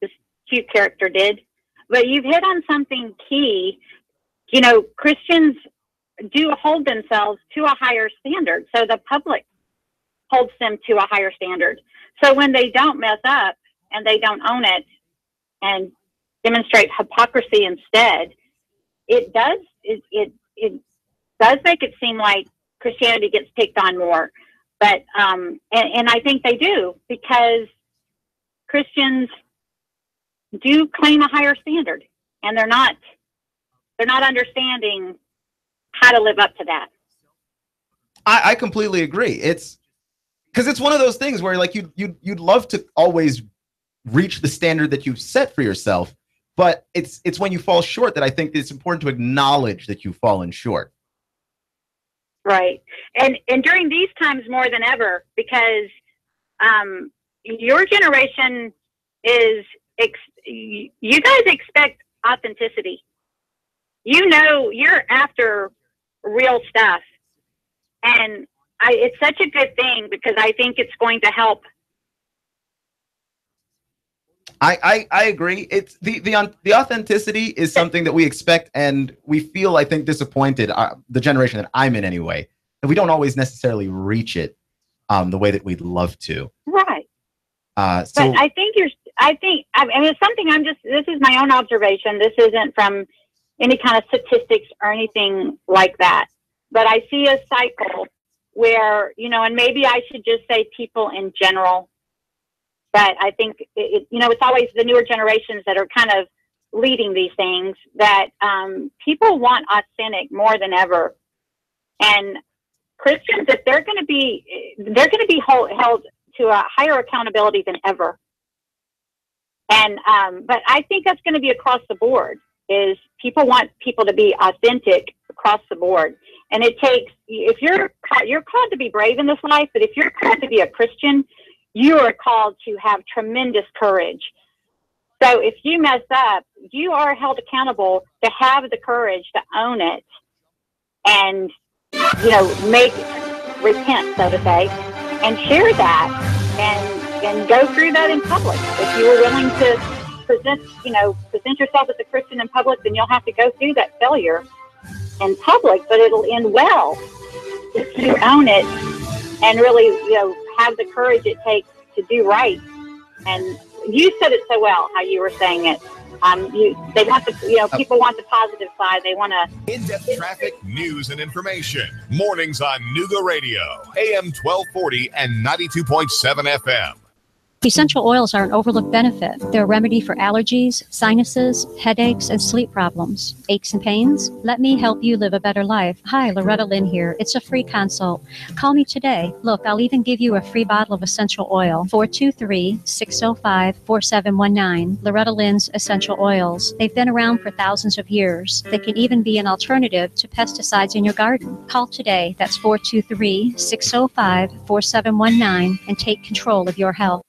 this cute character did. But you've hit on something key. You know, Christians do hold themselves to a higher standard, so the public holds them to a higher standard. So when they don't mess up and they don't own it and demonstrate hypocrisy instead, it does make it seem like Christianity gets picked on more. But and I think they do, because Christians do claim a higher standard, and they're not understanding how to live up to that. I completely agree. It's because it's one of those things where, like, you'd love to always reach the standard that you've set for yourself, but it's when you fall short that I think it's important to acknowledge that you've fallen short. Right. And during these times more than ever, because your generation you guys expect authenticity. You know, you're after real stuff. And it's such a good thing, because I think it's going to help. I agree. It's the authenticity is something that we expect, and we feel, I think, disappointed, the generation that I'm in anyway, that we don't always necessarily reach it the way that we'd love to. Right. But I mean, it's something this is my own observation. This isn't from any kind of statistics or anything like that. But I see a cycle where, you know, and maybe I should just say people in general, but I think, it's always the newer generations that are kind of leading these things, that people want authentic more than ever. And Christians, if they're going to be held to a higher accountability than ever. And but I think that's going to be across the board. Is people want people to be authentic across the board. And it takes, if you're called to be brave in this life, but if you're called to be a Christian, you are called to have tremendous courage. So if you mess up, you are held accountable to have the courage to own it and, repent, so to say, and share that and go through that in public. If you are willing to present yourself as a Christian in public, then you'll have to go through that failure in public, but it'll end well if you own it and really, have the courage it takes to do right. And you said it so well, how you were saying it. They want people want the positive side. They want to in-depth traffic, news, and information. Mornings on Nooga Radio, AM 1240 and 92.7 FM. Essential oils are an overlooked benefit. They're a remedy for allergies, sinuses, headaches, and sleep problems. Aches and pains? Let me help you live a better life. Hi, Loretta Lynn here. It's a free consult. Call me today. Look, I'll even give you a free bottle of essential oil. 423-605-4719. Loretta Lynn's Essential Oils. They've been around for thousands of years. They can even be an alternative to pesticides in your garden. Call today. That's 423-605-4719 and take control of your health.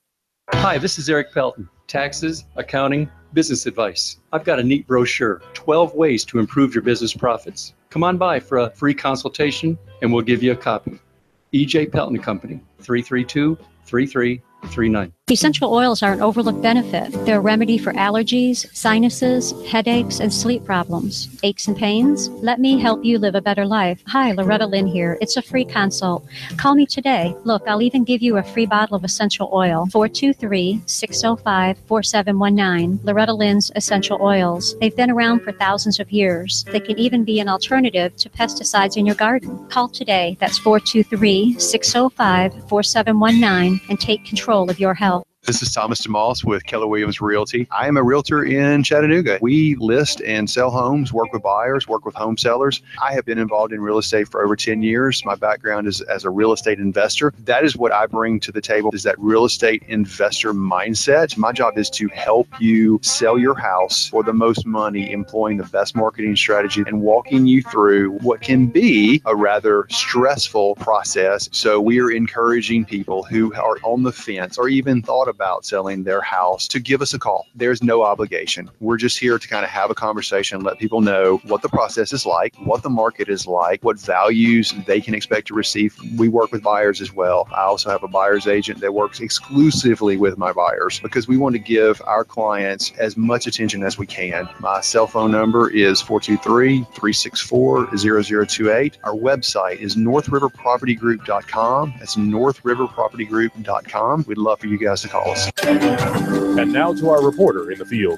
Hi, this is Eric Pelton. Taxes, accounting, business advice. I've got a neat brochure, 12 ways to improve your business profits. Come on by for a free consultation and we'll give you a copy. E.J. Pelton Company, 332-3339. Essential oils are an overlooked benefit. They're a remedy for allergies, sinuses, headaches, and sleep problems. Aches and pains? Let me help you live a better life. Hi, Loretta Lynn here. It's a free consult. Call me today. Look, I'll even give you a free bottle of essential oil. 423-605-4719. Loretta Lynn's Essential Oils. They've been around for thousands of years. They can even be an alternative to pesticides in your garden. Call today. That's 423-605-4719 and take control of your health. This is Thomas DeMoss with Keller Williams Realty. I am a realtor in Chattanooga. We list and sell homes, work with buyers, work with home sellers. I have been involved in real estate for over 10 years. My background is as a real estate investor. That is what I bring to the table, is that real estate investor mindset. My job is to help you sell your house for the most money, employing the best marketing strategy and walking you through what can be a rather stressful process. So we are encouraging people who are on the fence or even thought about selling their house to give us a call. There's no obligation. We're just here to kind of have a conversation, let people know what the process is like, what the market is like, what values they can expect to receive. We work with buyers as well. I also have a buyer's agent that works exclusively with my buyers because we want to give our clients as much attention as we can. My cell phone number is 423-364-0028. Our website is northriverpropertygroup.com. That's northriverpropertygroup.com. We'd love for you guys to call us. And now to our reporter in the field.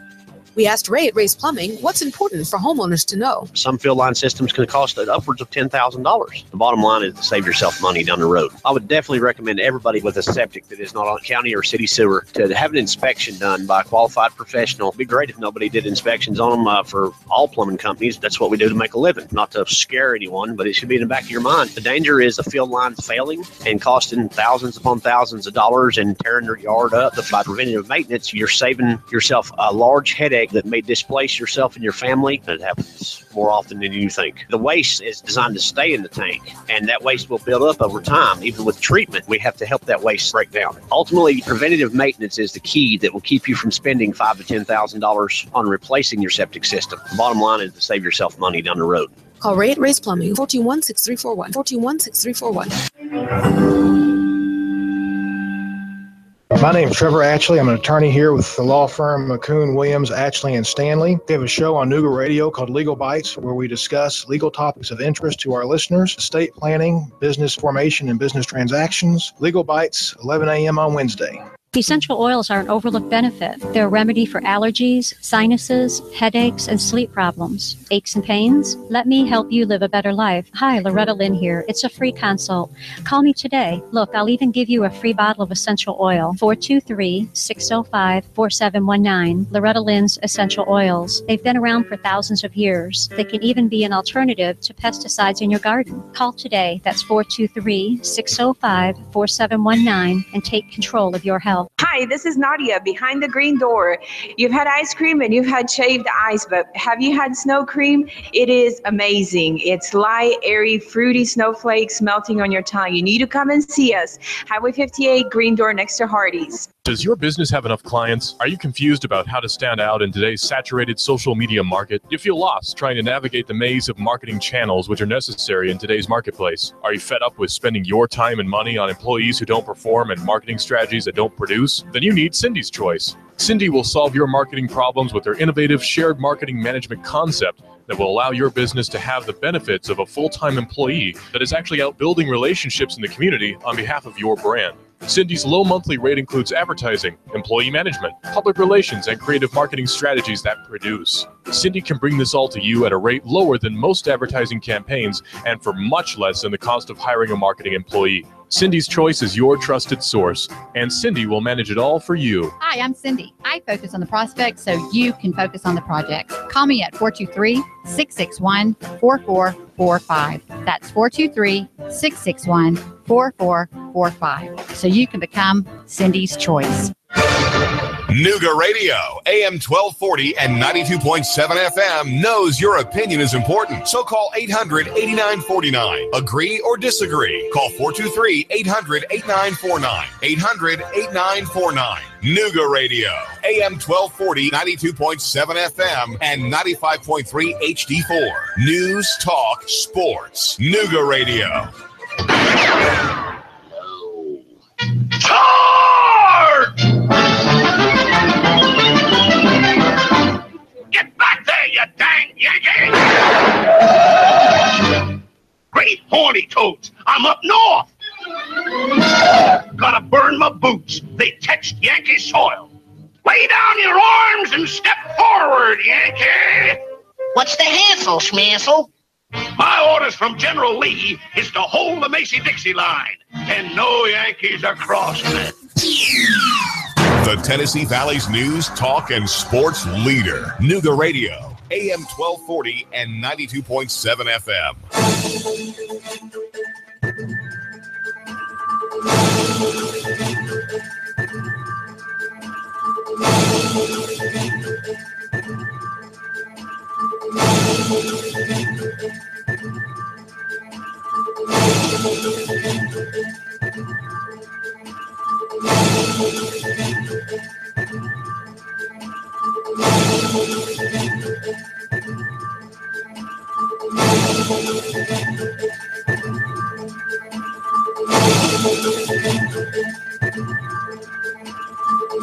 We asked Ray at Ray's Plumbing what's important for homeowners to know. Some field line systems can cost upwards of $10,000. The bottom line is to save yourself money down the road. I would definitely recommend everybody with a septic that is not on county or city sewer to have an inspection done by a qualified professional. It'd be great if nobody did inspections on them for all plumbing companies. That's what we do to make a living. Not to scare anyone, but it should be in the back of your mind. The danger is the field line failing and costing thousands upon thousands of dollars and tearing your yard up. By preventative maintenance, you're saving yourself a large headache that may displace yourself and your family. It happens more often than you think. The waste is designed to stay in the tank, and that waste will build up over time. Even with treatment, we have to help that waste break down. Ultimately, preventative maintenance is the key that will keep you from spending $5,000 to $10,000 on replacing your septic system. The bottom line is to save yourself money down the road. Call Ray at Ray's Plumbing, 421-6341, 421-6341. My name is Trevor Atchley. I'm an attorney here with the law firm McCoon, Williams, Atchley, and Stanley. We have a show on Nooga Radio called Legal Bites, where we discuss legal topics of interest to our listeners: estate planning, business formation, and business transactions. Legal Bites, 11 a.m. on Wednesday. Essential oils are an overlooked benefit. They're a remedy for allergies, sinuses, headaches, and sleep problems. Aches and pains? Let me help you live a better life. Hi, Loretta Lynn here. It's a free consult. Call me today. Look, I'll even give you a free bottle of essential oil. 423-605-4719. Loretta Lynn's Essential Oils. They've been around for thousands of years. They can even be an alternative to pesticides in your garden. Call today. That's 423-605-4719 and take control of your health. Hi, this is Nadia behind the green door. You've had ice cream and you've had shaved ice, but have you had snow cream? It is amazing. It's light, airy, fruity snowflakes melting on your tongue. You need to come and see us. Highway 58, green door next to Hardee's. Does your business have enough clients? Are you confused about how to stand out in today's saturated social media market? You feel lost trying to navigate the maze of marketing channels which are necessary in today's marketplace? Are you fed up with spending your time and money on employees who don't perform and marketing strategies that don't produce? Then you need Cindy's Choice. Cindy will solve your marketing problems with their innovative shared marketing management concept that will allow your business to have the benefits of a full-time employee that is actually out building relationships in the community on behalf of your brand. Cindy's low monthly rate includes advertising, employee management, public relations, and creative marketing strategies that produce. Cindy can bring this all to you at a rate lower than most advertising campaigns and for much less than the cost of hiring a marketing employee. Cindy's Choice is your trusted source, and Cindy will manage it all for you. Hi, I'm Cindy. I focus on the prospect so you can focus on the project. Call me at 423-661-4445. That's 423-661-4445. So you can become Cindy's Choice. Nooga Radio, AM 1240 and 92.7 FM knows your opinion is important. So call 800-8949. Agree or disagree. Call 423-800-8949. 800-8949. Nooga Radio, AM 1240, 92.7 FM, and 95.3 HD4. News, talk, sports. Nooga Radio. Charge! Get back there, you dang Yankee! Great horny toads, I'm up north. Gotta burn my boots, they touched Yankee soil. Lay down your arms and step forward, Yankee! What's the hassle, Schmassel? My orders from General Lee is to hold the Macy-Dixie line, and no Yankees are crossing it. The Tennessee Valley's news, talk, and sports leader. Nooga Radio, AM 1240 and 92.7 FM.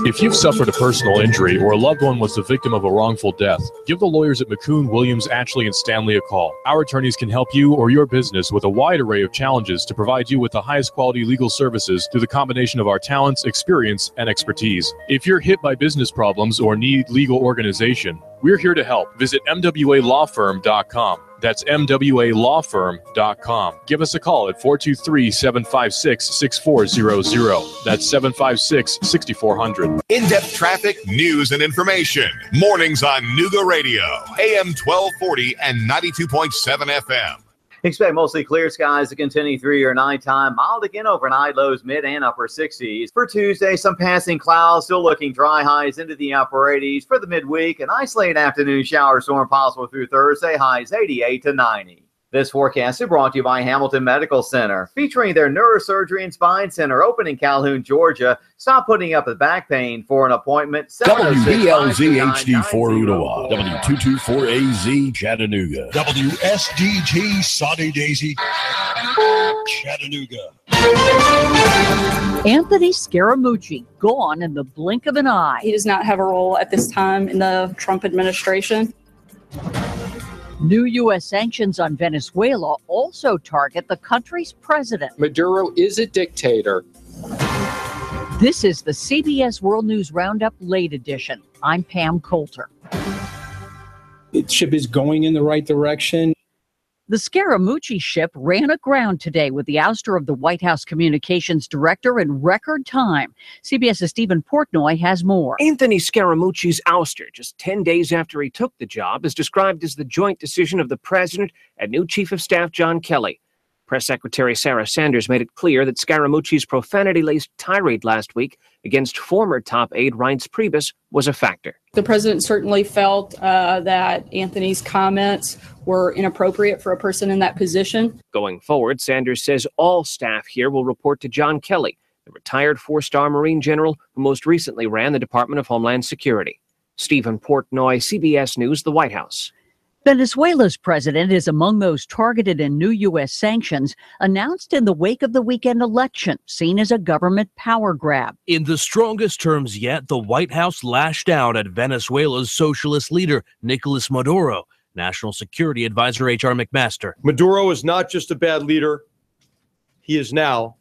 If you've suffered a personal injury or a loved one was the victim of a wrongful death, give the lawyers at McCoon, Williams, Ashley, and Stanley a call. Our attorneys can help you or your business with a wide array of challenges to provide you with the highest quality legal services through the combination of our talents, experience, and expertise. If you're hit by business problems or need legal organization, we're here to help. Visit MWALawFirm.com. That's MWALawFirm.com. Give us a call at 423-756-6400. That's 756-6400. In-depth traffic, news, and information. Mornings on Nooga Radio, AM 1240 and 92.7 FM. Expect mostly clear skies to continue through your nighttime. Mild again overnight, lows mid and upper 60s. For Tuesday, some passing clouds, still looking dry, highs into the upper 80s. For the midweek, an isolated afternoon shower storm possible through Thursday, highs 88 to 90. This forecast is brought to you by Hamilton Medical Center, featuring their neurosurgery and spine center open in Calhoun, Georgia. Stop putting up with back pain for an appointment. WBLZ HD4 Ottawa, W224AZ Chattanooga, WSDG Sunny Daisy Chattanooga. Anthony Scaramucci, gone in the blink of an eye. He does not have a role at this time in the Trump administration. New U.S. sanctions on Venezuela also target the country's president. Maduro is a dictator. This is the CBS World News Roundup Late Edition. I'm Pam Coulter. The ship is going in the right direction. The Scaramucci ship ran aground today with the ouster of the White House communications director in record time. CBS's Stephen Portnoy has more. Anthony Scaramucci's ouster, just 10 days after he took the job, is described as the joint decision of the president and new chief of staff John Kelly. Press Secretary Sarah Sanders made it clear that Scaramucci's profanity-laced tirade last week against former top aide Reince Priebus was a factor. The president certainly felt that Anthony's comments were inappropriate for a person in that position. Going forward, Sanders says all staff here will report to John Kelly, the retired four-star Marine general who most recently ran the Department of Homeland Security. Stephen Portnoy, CBS News, the White House. Venezuela's president is among those targeted in new U.S. sanctions announced in the wake of the weekend election, seen as a government power grab. In the strongest terms yet, the White House lashed out at Venezuela's socialist leader, Nicolas Maduro. National Security Advisor H.R. McMaster. Maduro is not just a bad leader. He is now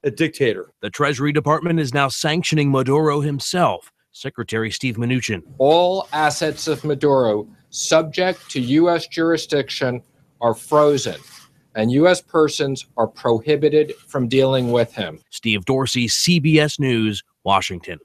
a dictator. The Treasury Department is now sanctioning Maduro himself. Secretary Steve Mnuchin. All assets of Maduro subject to U.S. jurisdiction are frozen, and U.S. persons are prohibited from dealing with him. Steve Dorsey, CBS News, Washington.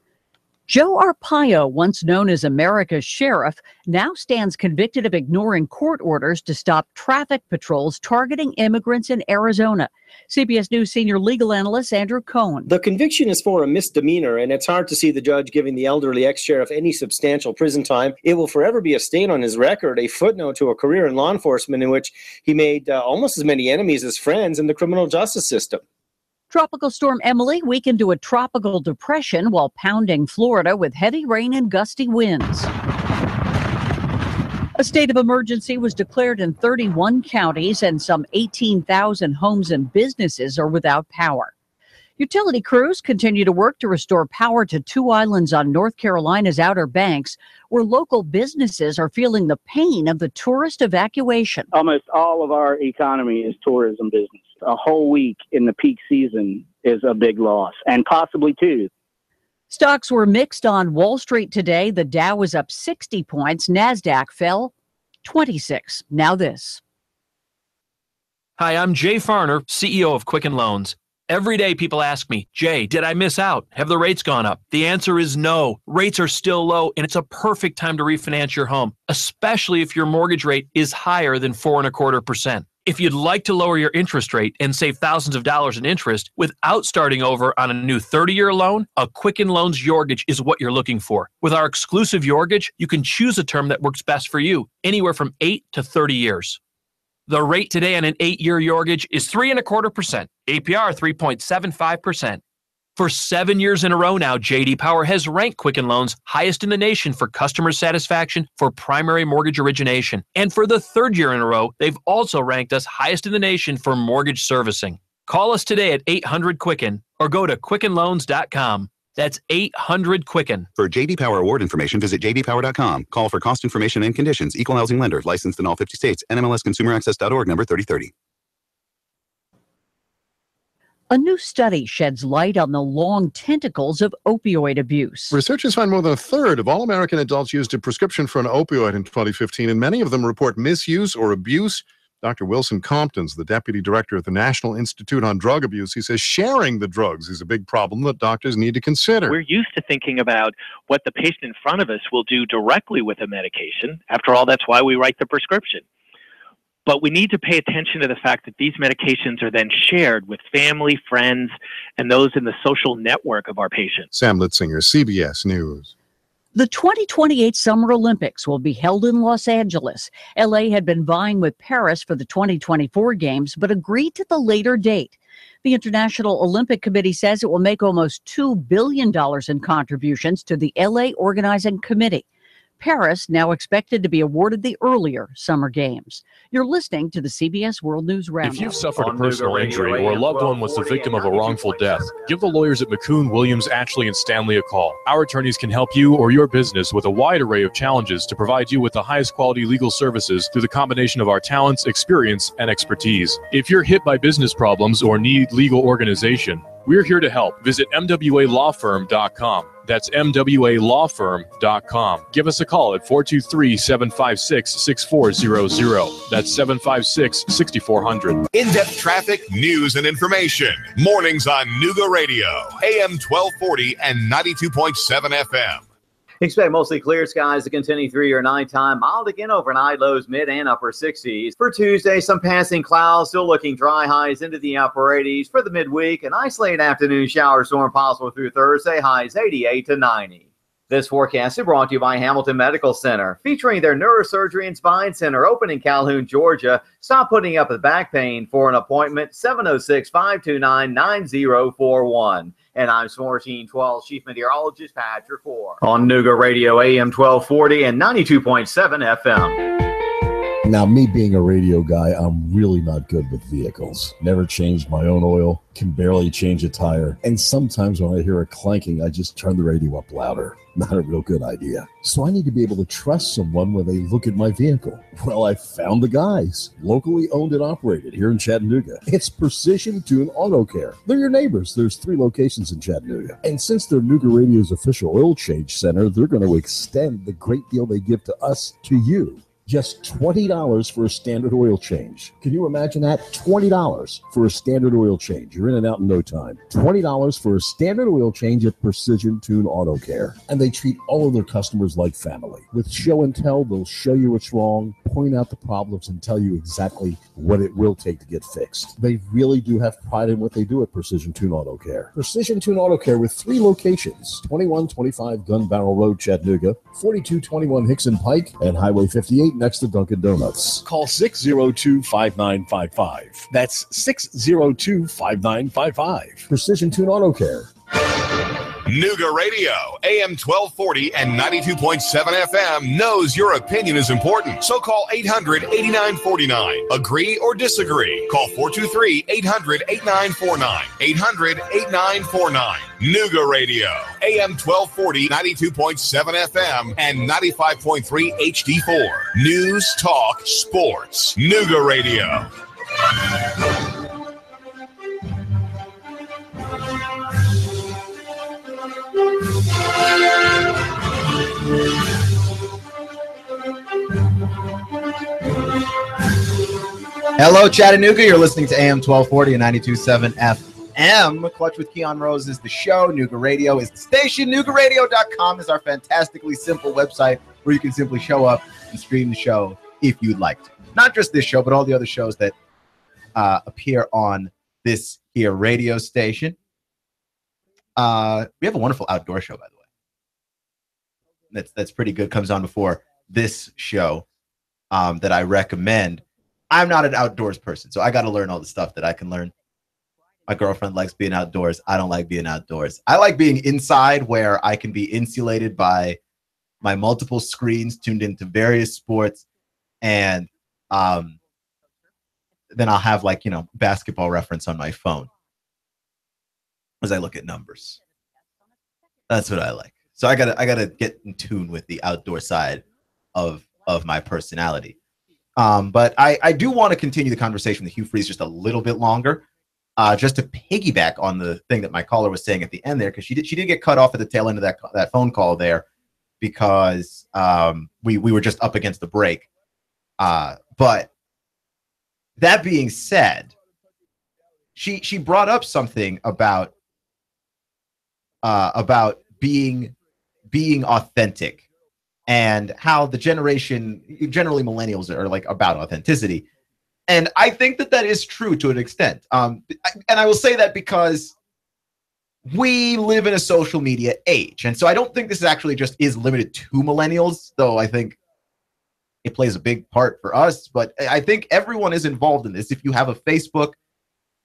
Joe Arpaio, once known as America's sheriff, now stands convicted of ignoring court orders to stop traffic patrols targeting immigrants in Arizona. CBS News senior legal analyst Andrew Cohen. The conviction is for a misdemeanor, and it's hard to see the judge giving the elderly ex-sheriff any substantial prison time. It will forever be a stain on his record, a footnote to a career in law enforcement in which he made almost as many enemies as friends in the criminal justice system. Tropical storm Emily weakened to a tropical depression while pounding Florida with heavy rain and gusty winds. A state of emergency was declared in 31 counties, and some 18,000 homes and businesses are without power. Utility crews continue to work to restore power to two islands on North Carolina's Outer Banks, where local businesses are feeling the pain of the tourist evacuation. Almost all of our economy is tourism business. A whole week in the peak season is a big loss, and possibly two. Stocks were mixed on Wall Street today. The Dow was up 60 points. NASDAQ fell 26. Now this. Hi, I'm Jay Farner, CEO of Quicken Loans. Every day people ask me, Jay, did I miss out? Have the rates gone up? The answer is no. Rates are still low, and it's a perfect time to refinance your home, especially if your mortgage rate is higher than 4.25%. If you'd like to lower your interest rate and save thousands of dollars in interest without starting over on a new 30-year loan, a Quicken Loans Yorgage is what you're looking for. With our exclusive Yorgage, you can choose a term that works best for you, anywhere from 8 to 30 years. The rate today on an 8-year Yorgage is 3.25%, APR 3.75%. For 7 years in a row now, J.D. Power has ranked Quicken Loans highest in the nation for customer satisfaction for primary mortgage origination. And for the 3rd year in a row, they've also ranked us highest in the nation for mortgage servicing. Call us today at 800-QUICKEN or go to QuickenLoans.com. That's 800-QUICKEN. For J.D. Power award information, visit jdpower.com. Call for cost information and conditions. Equal housing lender. Licensed in all 50 states. NMLSConsumerAccess.org number 3030. A new study sheds light on the long tentacles of opioid abuse. Researchers find more than a third of all American adults used a prescription for an opioid in 2015, and many of them report misuse or abuse. Dr. Wilson Compton's the deputy director of the National Institute on Drug Abuse. He says sharing the drugs is a big problem that doctors need to consider. We're used to thinking about what the patient in front of us will do directly with a medication. After all, that's why we write the prescription. But we need to pay attention to the fact that these medications are then shared with family, friends, and those in the social network of our patients. Sam Litzinger, CBS News. The 2028 Summer Olympics will be held in Los Angeles. LA had been vying with Paris for the 2024 Games, but agreed to the later date. The International Olympic Committee says it will make almost $2 billion in contributions to the LA Organizing Committee. Paris now expected to be awarded the earlier Summer Games. You're listening to the CBS World News Roundup. If you've suffered a personal injury or a loved one was the victim of a wrongful death, give the lawyers at McCoon, Williams, Ashley, and Stanley a call. Our attorneys can help you or your business with a wide array of challenges to provide you with the highest quality legal services through the combination of our talents, experience, and expertise. If you're hit by business problems or need legal organization, we're here to help. Visit MWALawFirm.com. That's MWALawFirm.com. Give us a call at 423-756-6400. That's 756-6400. In-depth traffic, news, and information. Mornings on Nooga Radio, AM 1240 and 92.7 FM. Expect mostly clear skies to continue through your nighttime. Mild again overnight, lows mid and upper 60s. For Tuesday, some passing clouds, still looking dry, highs into the upper 80s. For the midweek, an isolated afternoon shower storm possible through Thursday, highs 88 to 90. This forecast is brought to you by Hamilton Medical Center, featuring their neurosurgery and spine center open in Calhoun, Georgia. Stop putting up with back pain. For an appointment, 706-529-9041. And I'm Swarteen 12 Chief Meteorologist Patrick Ford on Nooga Radio, AM 1240 and 92.7 FM. Now, me being a radio guy, I'm really not good with vehicles. Never changed my own oil, can barely change a tire. And sometimes when I hear a clanking, I just turn the radio up louder. Not a real good idea. So I need to be able to trust someone when they look at my vehicle. Well, I found the guys, locally owned and operated here in Chattanooga. It's Precision Tune Auto Care. They're your neighbors. There's 3 locations in Chattanooga. And since they're Nooga Radio's official oil change center, they're going to extend the great deal they give to us to you. Just $20 for a standard oil change. Can you imagine that? $20 for a standard oil change. You're in and out in no time. $20 for a standard oil change at Precision Tune Auto Care. And they treat all of their customers like family. With show and tell, they'll show you what's wrong, point out the problems, and tell you exactly what it will take to get fixed. They really do have pride in what they do at Precision Tune Auto Care. Precision Tune Auto Care with 3 locations: 2125 Gun Barrel Road, Chattanooga, 4221 Hickson Pike, and Highway 58 next to Dunkin' Donuts. Call 602-5955. That's 602-5955. Precision Tune Auto Care. Nooga Radio, AM 1240 and 92.7 FM knows your opinion is important. So call 800-8949. Agree or disagree. Call 423-800-8949. 800-8949. Nooga Radio, AM 1240, 92.7 FM, and 95.3 HD4. News, talk, sports. Nooga Radio. Hello, Chattanooga. You're listening to AM 1240 and 92.7 a.m. Clutch with Keon Rose is the show. Nooga Radio is the station. NoogaRadio.com is our fantastically simple website where you can simply show up and stream the show if you'd like to. Not just this show, but all the other shows that appear on this here radio station. We have a wonderful outdoor show, by the way. That's pretty good. Comes on before this show that I recommend. I'm not an outdoors person, so I got to learn all the stuff that I can learn. My girlfriend likes being outdoors. I don't like being outdoors. I like being inside where I can be insulated by my multiple screens tuned into various sports, and then I'll have basketball reference on my phone as I look at numbers. That's what I like. So I gotta get in tune with the outdoor side of my personality. But I do want to continue the conversation with Hugh Freeze just a little bit longer. Just to piggyback on the thing that my caller was saying at the end there, because she did get cut off at the tail end of that phone call there because we were just up against the break. But that being said, she brought up something about being authentic and how the generation, generally millennials, are like about authenticity. And I think that is true to an extent. And I will say that because we live in a social media age. And so I don't think this actually just is limited to millennials, though I think it plays a big part for us. But I think everyone is involved in this. If you have a Facebook,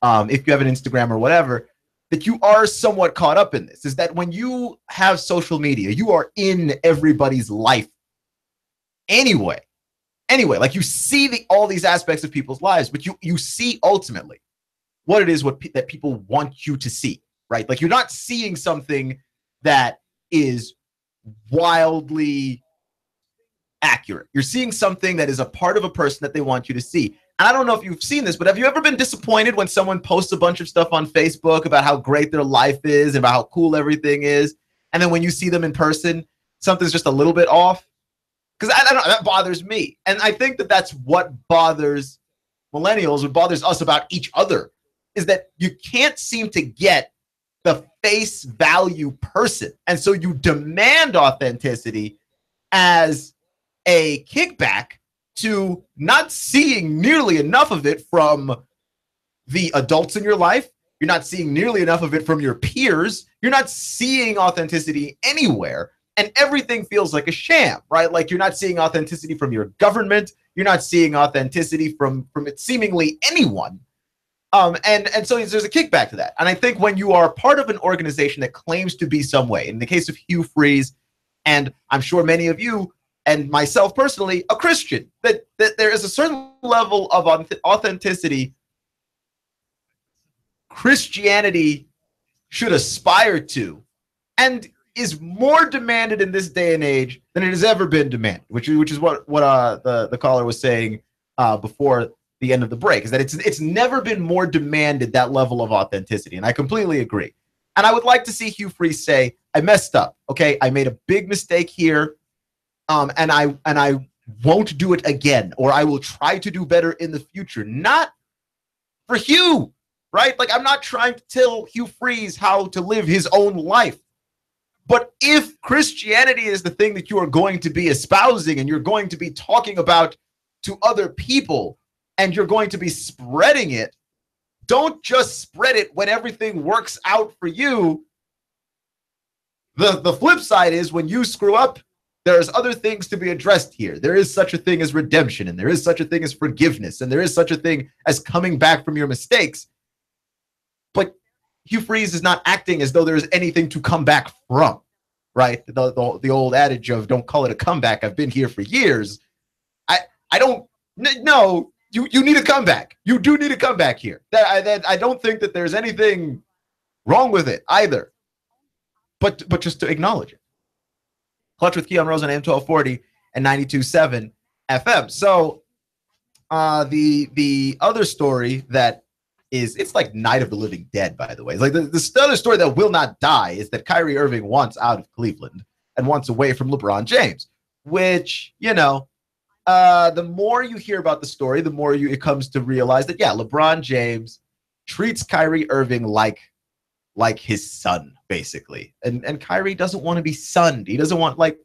if you have an Instagram or whatever, that you are somewhat caught up in this. Is that when you have social media, you are in everybody's life anyway. Like you see all these aspects of people's lives, but you see ultimately what it is that people want you to see, right? Like you're not seeing something that is wildly accurate. You're seeing something that is a part of a person that they want you to see. And I don't know if you've seen this, but have you ever been disappointed when someone posts a bunch of stuff on Facebook about how great their life is and about how cool everything is, and then when you see them in person, something's just a little bit off? Because I don't know, that bothers me. And I think that's what bothers millennials, what bothers us about each other, is that you can't seem to get the face value person. And so you demand authenticity as a kickback to not seeing nearly enough of it from the adults in your life. You're not seeing nearly enough of it from your peers. You're not seeing authenticity anywhere. And everything feels like a sham, right? Like you're not seeing authenticity from your government. You're not seeing authenticity from it seemingly anyone. And so there's a kickback to that. And I think when you are part of an organization that claims to be some way, in the case of Hugh Freeze, and I'm sure many of you and myself personally, a Christian, that there is a certain level of authenticity Christianity should aspire to, and is more demanded in this day and age than it has ever been demanded, which is what the caller was saying before the end of the break, is that it's never been more demanded, that level of authenticity. And I completely agree. And I would like to see Hugh Freeze say, I messed up. Okay, I made a big mistake here. And I won't do it again, or I will try to do better in the future. Not for Hugh, right? Like I'm not trying to tell Hugh Freeze how to live his own life. But if Christianity is the thing that you are going to be espousing and you're going to be talking about to other people and you're going to be spreading it, don't just spread it when everything works out for you. The flip side is when you screw up, there's other things to be addressed here. There is such a thing as redemption, and there is such a thing as forgiveness, and there is such a thing as coming back from your mistakes. But Hugh Freeze is not acting as though there's anything to come back from, right? The old adage of don't call it a comeback. I've been here for years. I don't know. You need a comeback. You do need a comeback here. I don't think that there's anything wrong with it either. But just to acknowledge it. Clutch with Keon Rose on AM 1240 and 92.7 FM. So the other story that it's like Night of the Living Dead, by the way. It's like the other story that will not die is that Kyrie Irving wants out of Cleveland and wants away from LeBron James, which, the more you hear about the story, the more it comes to realize that, yeah, LeBron James treats Kyrie Irving like his son, basically. And Kyrie doesn't want to be sunned. He doesn't want, like,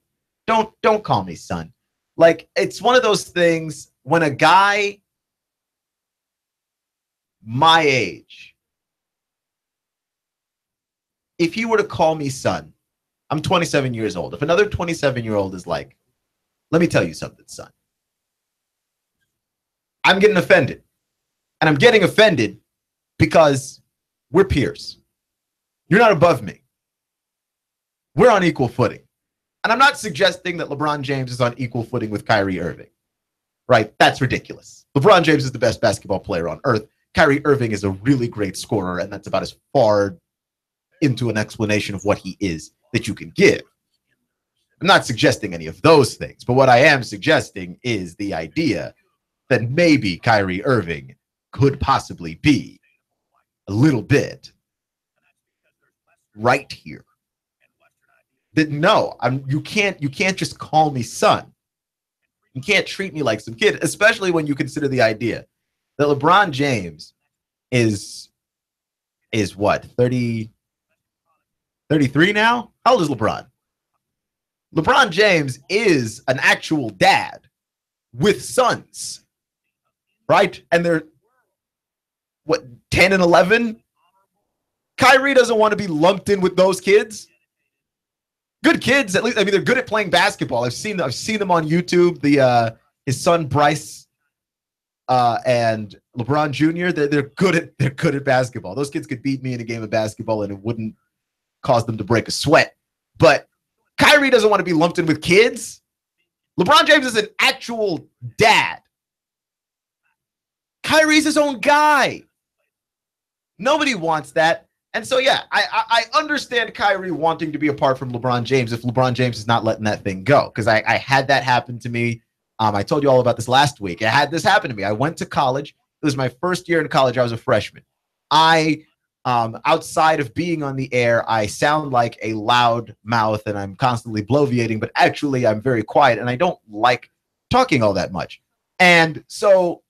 don't call me son. Like, it's one of those things when a guy my age, if he were to call me son, I'm 27 years old. If another 27-year-old is like, let me tell you something, son, I'm getting offended. And I'm getting offended because we're peers. You're not above me. We're on equal footing. And I'm not suggesting that LeBron James is on equal footing with Kyrie Irving, right? That's ridiculous. LeBron James is the best basketball player on earth. Kyrie Irving is a really great scorer, and that's about as far into an explanation of what he is that you can give. I'm not suggesting any of those things, but what I am suggesting is the idea that maybe Kyrie Irving could possibly be a little bit right here. That no, you can't just call me son. You can't treat me like some kid, especially when you consider the idea that LeBron James is what, 33 now? How old is LeBron? LeBron James is an actual dad with sons, right? And they're, what, 10 and 11? Kyrie doesn't want to be lumped in with those kids. Good kids, at least. I mean, they're good at playing basketball. I've seen them on YouTube. His son Bryce and LeBron Jr. They're good at basketball. Those kids could beat me in a game of basketball, and it wouldn't cause them to break a sweat. But Kyrie doesn't want to be lumped in with kids. LeBron James is an actual dad. Kyrie's his own guy. Nobody wants that. And so, yeah, I understand Kyrie wanting to be apart from LeBron James if LeBron James is not letting that thing go. Because I had that happen to me. I told you all about this last week. I had this happen to me. I went to college. It was my first year in college. I was a freshman. Outside of being on the air, I sound like a loud mouth and I'm constantly bloviating, but actually I'm very quiet and I don't like talking all that much. And so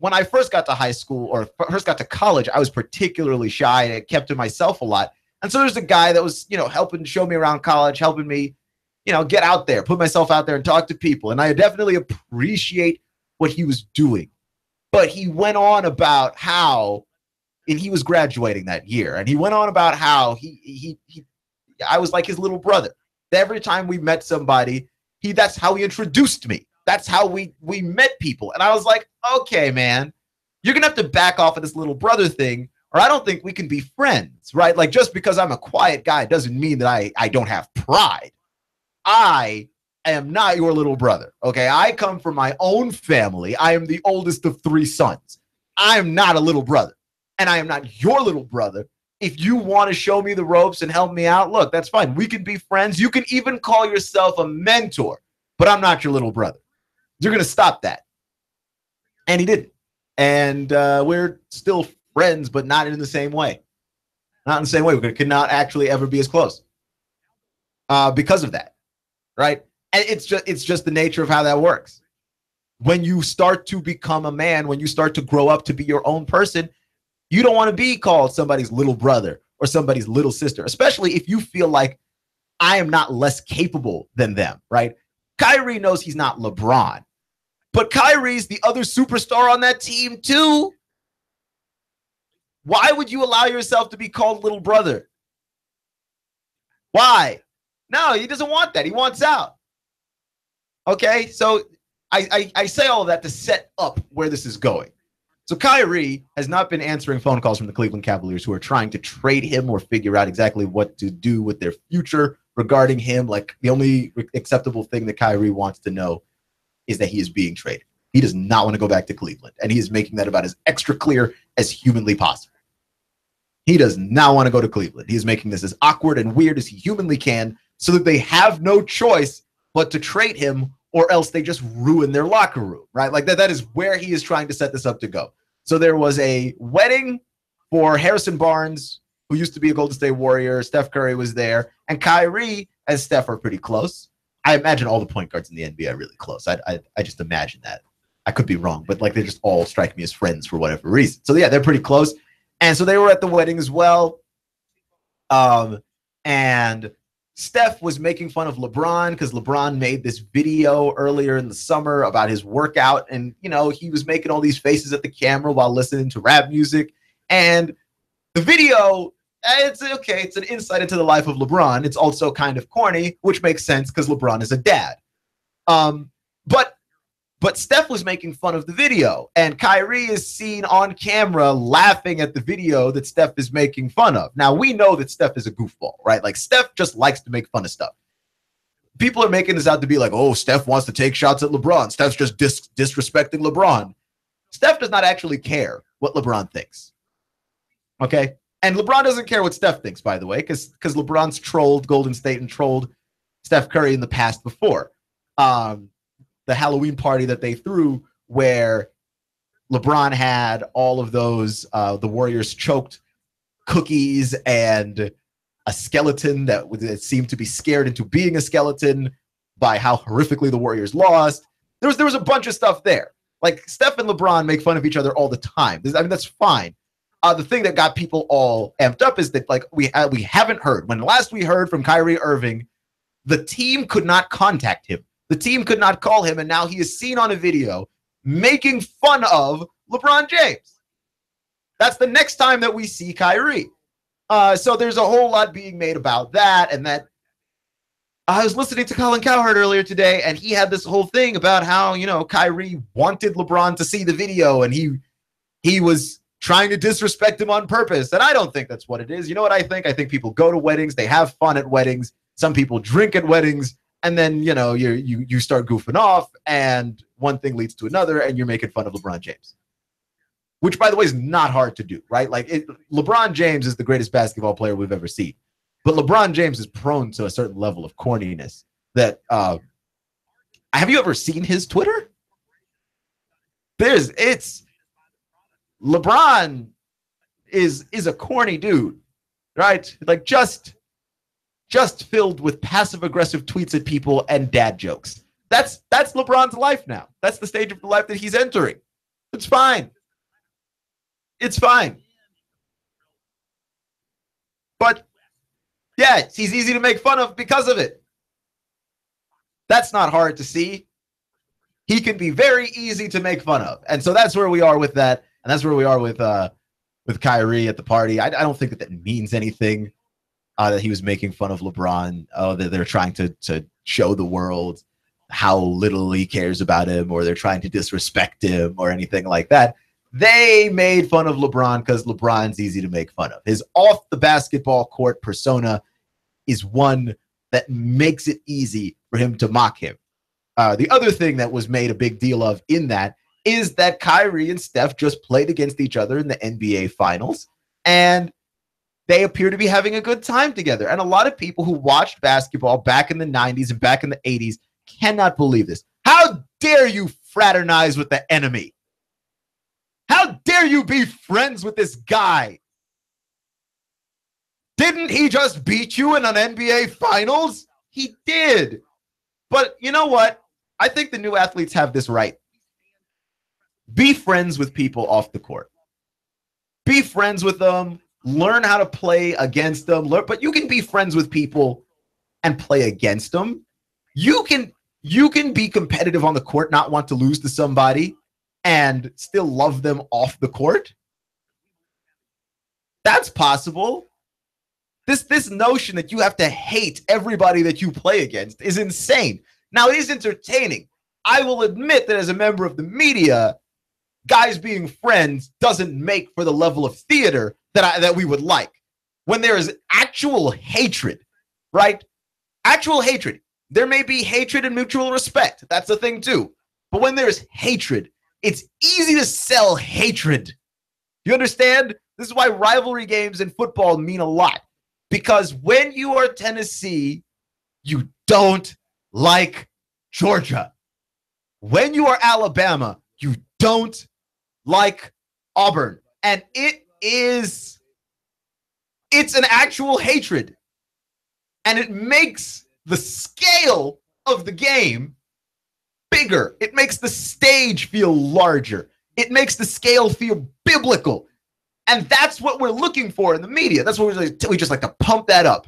when I first got to high school or first got to college, I was particularly shy and I kept to myself a lot. And so there's a guy that was, helping show me around college, helping me, get out there, put myself out there and talk to people. And I definitely appreciate what he was doing. But he went on about how, and he was graduating that year, and he went on about how I was like his little brother. Every time we met somebody, that's how he introduced me. That's how we met people. And I was like, okay, man, you're going to have to back off of this little brother thing, or I don't think we can be friends, right? Like, just because I'm a quiet guy doesn't mean that I don't have pride. I am not your little brother, okay? I come from my own family. I am the oldest of 3 sons. I am not a little brother, and I am not your little brother. If you want to show me the ropes and help me out, look, that's fine. We can be friends. You can even call yourself a mentor, but I'm not your little brother. You're going to stop that. And he didn't. And we're still friends, but not in the same way. Not in the same way. We could not actually ever be as close because of that, right? And it's just the nature of how that works. When you start to become a man, when you start to grow up to be your own person, you don't want to be called somebody's little brother or somebody's little sister, especially if you feel like I am not less capable than them, right? Kyrie knows he's not LeBron, but Kyrie's the other superstar on that team too. Why would you allow yourself to be called little brother? Why? No, he doesn't want that. He wants out. Okay, so I say all of that to set up where this is going. So Kyrie has not been answering phone calls from the Cleveland Cavaliers who are trying to trade him or figure out exactly what to do with their future regarding him. Like, the only acceptable thing that Kyrie wants to know is that he is being traded. He does not want to go back to Cleveland, and he is making that about as extra clear as humanly possible. He does not want to go to Cleveland. He is making this as awkward and weird as he humanly can so that they have no choice but to trade him, or else they just ruin their locker room, right? Like that is where he is trying to set this up to go. So there was a wedding for Harrison Barnes, who used to be a Golden State Warrior. Steph Curry was there, and Kyrie and Steph are pretty close. I imagine all the point guards in the NBA are really close. I just imagine that. I could be wrong, but like they just all strike me as friends for whatever reason. So yeah, they're pretty close. And so they were at the wedding as well. And Steph was making fun of LeBron because LeBron made this video earlier in the summer about his workout. And, you know, he was making all these faces at the camera while listening to rap music. And the video, it's okay. It's an insight into the life of LeBron. It's also kind of corny, which makes sense because LeBron is a dad. But Steph was making fun of the video, and Kyrie is seen on camera laughing at the video that Steph is making fun of. Now, we know that Steph is a goofball, right? Like, Steph just likes to make fun of stuff. People are making this out to be like, oh, Steph wants to take shots at LeBron. Steph's just disrespecting LeBron. Steph does not actually care what LeBron thinks. Okay? And LeBron doesn't care what Steph thinks, by the way, because LeBron's trolled Golden State and trolled Steph Curry in the past before. The Halloween party that they threw where LeBron had all of those, the Warriors choked cookies and a skeleton that seemed to be scared into being a skeleton by how horrifically the Warriors lost. There was a bunch of stuff there. Like, Steph and LeBron make fun of each other all the time. I mean, that's fine. The thing that got people all amped up is that, like, we haven't heard. When last we heard from Kyrie Irving, the team could not contact him. The team could not call him, and now he is seen on a video making fun of LeBron James. That's the next time that we see Kyrie. So there's a whole lot being made about that, and that I was listening to Colin Cowherd earlier today, and he had this whole thing about how, you know, Kyrie wanted LeBron to see the video, and he was trying to disrespect him on purpose. And I don't think that's what it is. You know what I think? I think people go to weddings, they have fun at weddings. Some people drink at weddings. And then, you know, you start goofing off, and one thing leads to another, and you're making fun of LeBron James, which, by the way, is not hard to do, right? Like, LeBron James is the greatest basketball player we've ever seen, but LeBron James is prone to a certain level of corniness that, have you ever seen his Twitter? LeBron is a corny dude, right? Like, just filled with passive-aggressive tweets at people and dad jokes. That's LeBron's life now. That's the stage of the life that he's entering. It's fine. It's fine. But, yeah, he's easy to make fun of because of it. That's not hard to see. He can be very easy to make fun of. And so that's where we are with that. And that's where we are with Kyrie at the party. I don't think that means anything. That he was making fun of LeBron, that they're trying to show the world how little he cares about him, or they're trying to disrespect him or anything like that. They made fun of LeBron because LeBron's easy to make fun of. His off the basketball court persona is one that makes it easy for him to mock him. The other thing that was made a big deal of in that is that Kyrie and Steph just played against each other in the NBA Finals, and they appear to be having a good time together. And a lot of people who watched basketball back in the 90s and back in the 80s cannot believe this. How dare you fraternize with the enemy? How dare you be friends with this guy? Didn't he just beat you in an NBA Finals? He did. But you know what? I think the new athletes have this right. Be friends with people off the court. Be friends with them. Learn how to play against them. But you can be friends with people and play against them. You can be competitive on the court, not want to lose to somebody, and still love them off the court. That's possible. This notion that you have to hate everybody that you play against is insane. Now, it is entertaining. I will admit that as a member of the media, guys being friends doesn't make for the level of theater that we would like. When there is actual hatred, right? Actual hatred. There may be hatred and mutual respect. That's the thing too. But when there's hatred, it's easy to sell hatred. You understand? This is why rivalry games in football mean a lot. Because when you are Tennessee, you don't like Georgia. When you are Alabama, you don't like Auburn. And it's an actual hatred. And it makes the scale of the game bigger. It makes the stage feel larger. It makes the scale feel biblical. And that's what we're looking for in the media. That's what we just like to pump that up.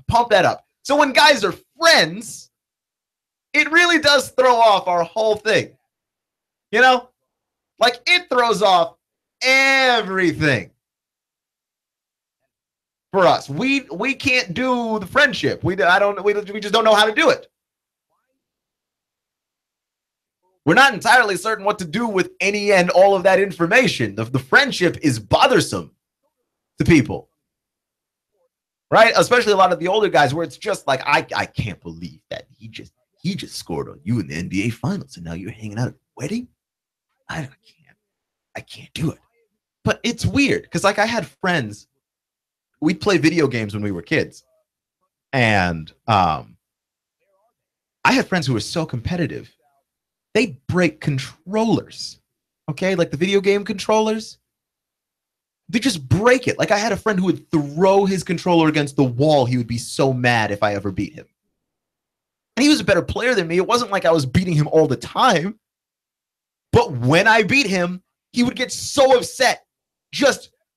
So when guys are friends, it really does throw off our whole thing. You know? Like, it throws off everything for us. We can't do the friendship. We just don't know how to do it. We're not entirely certain what to do with any and all of that information. The friendship is bothersome to people, right? Especially a lot of the older guys, where it's just like, I can't believe that he just scored on you in the NBA Finals, and now you're hanging out at the wedding. I can't do it. But it's weird because, like, I had friends. We'd play video games when we were kids, and I had friends who were so competitive. They'd break controllers, okay? Like the video game controllers. They just break it. Like, I had a friend who would throw his controller against the wall. He would be so mad if I ever beat him. And he was a better player than me. It wasn't like I was beating him all the time. But when I beat him, he would get so upset.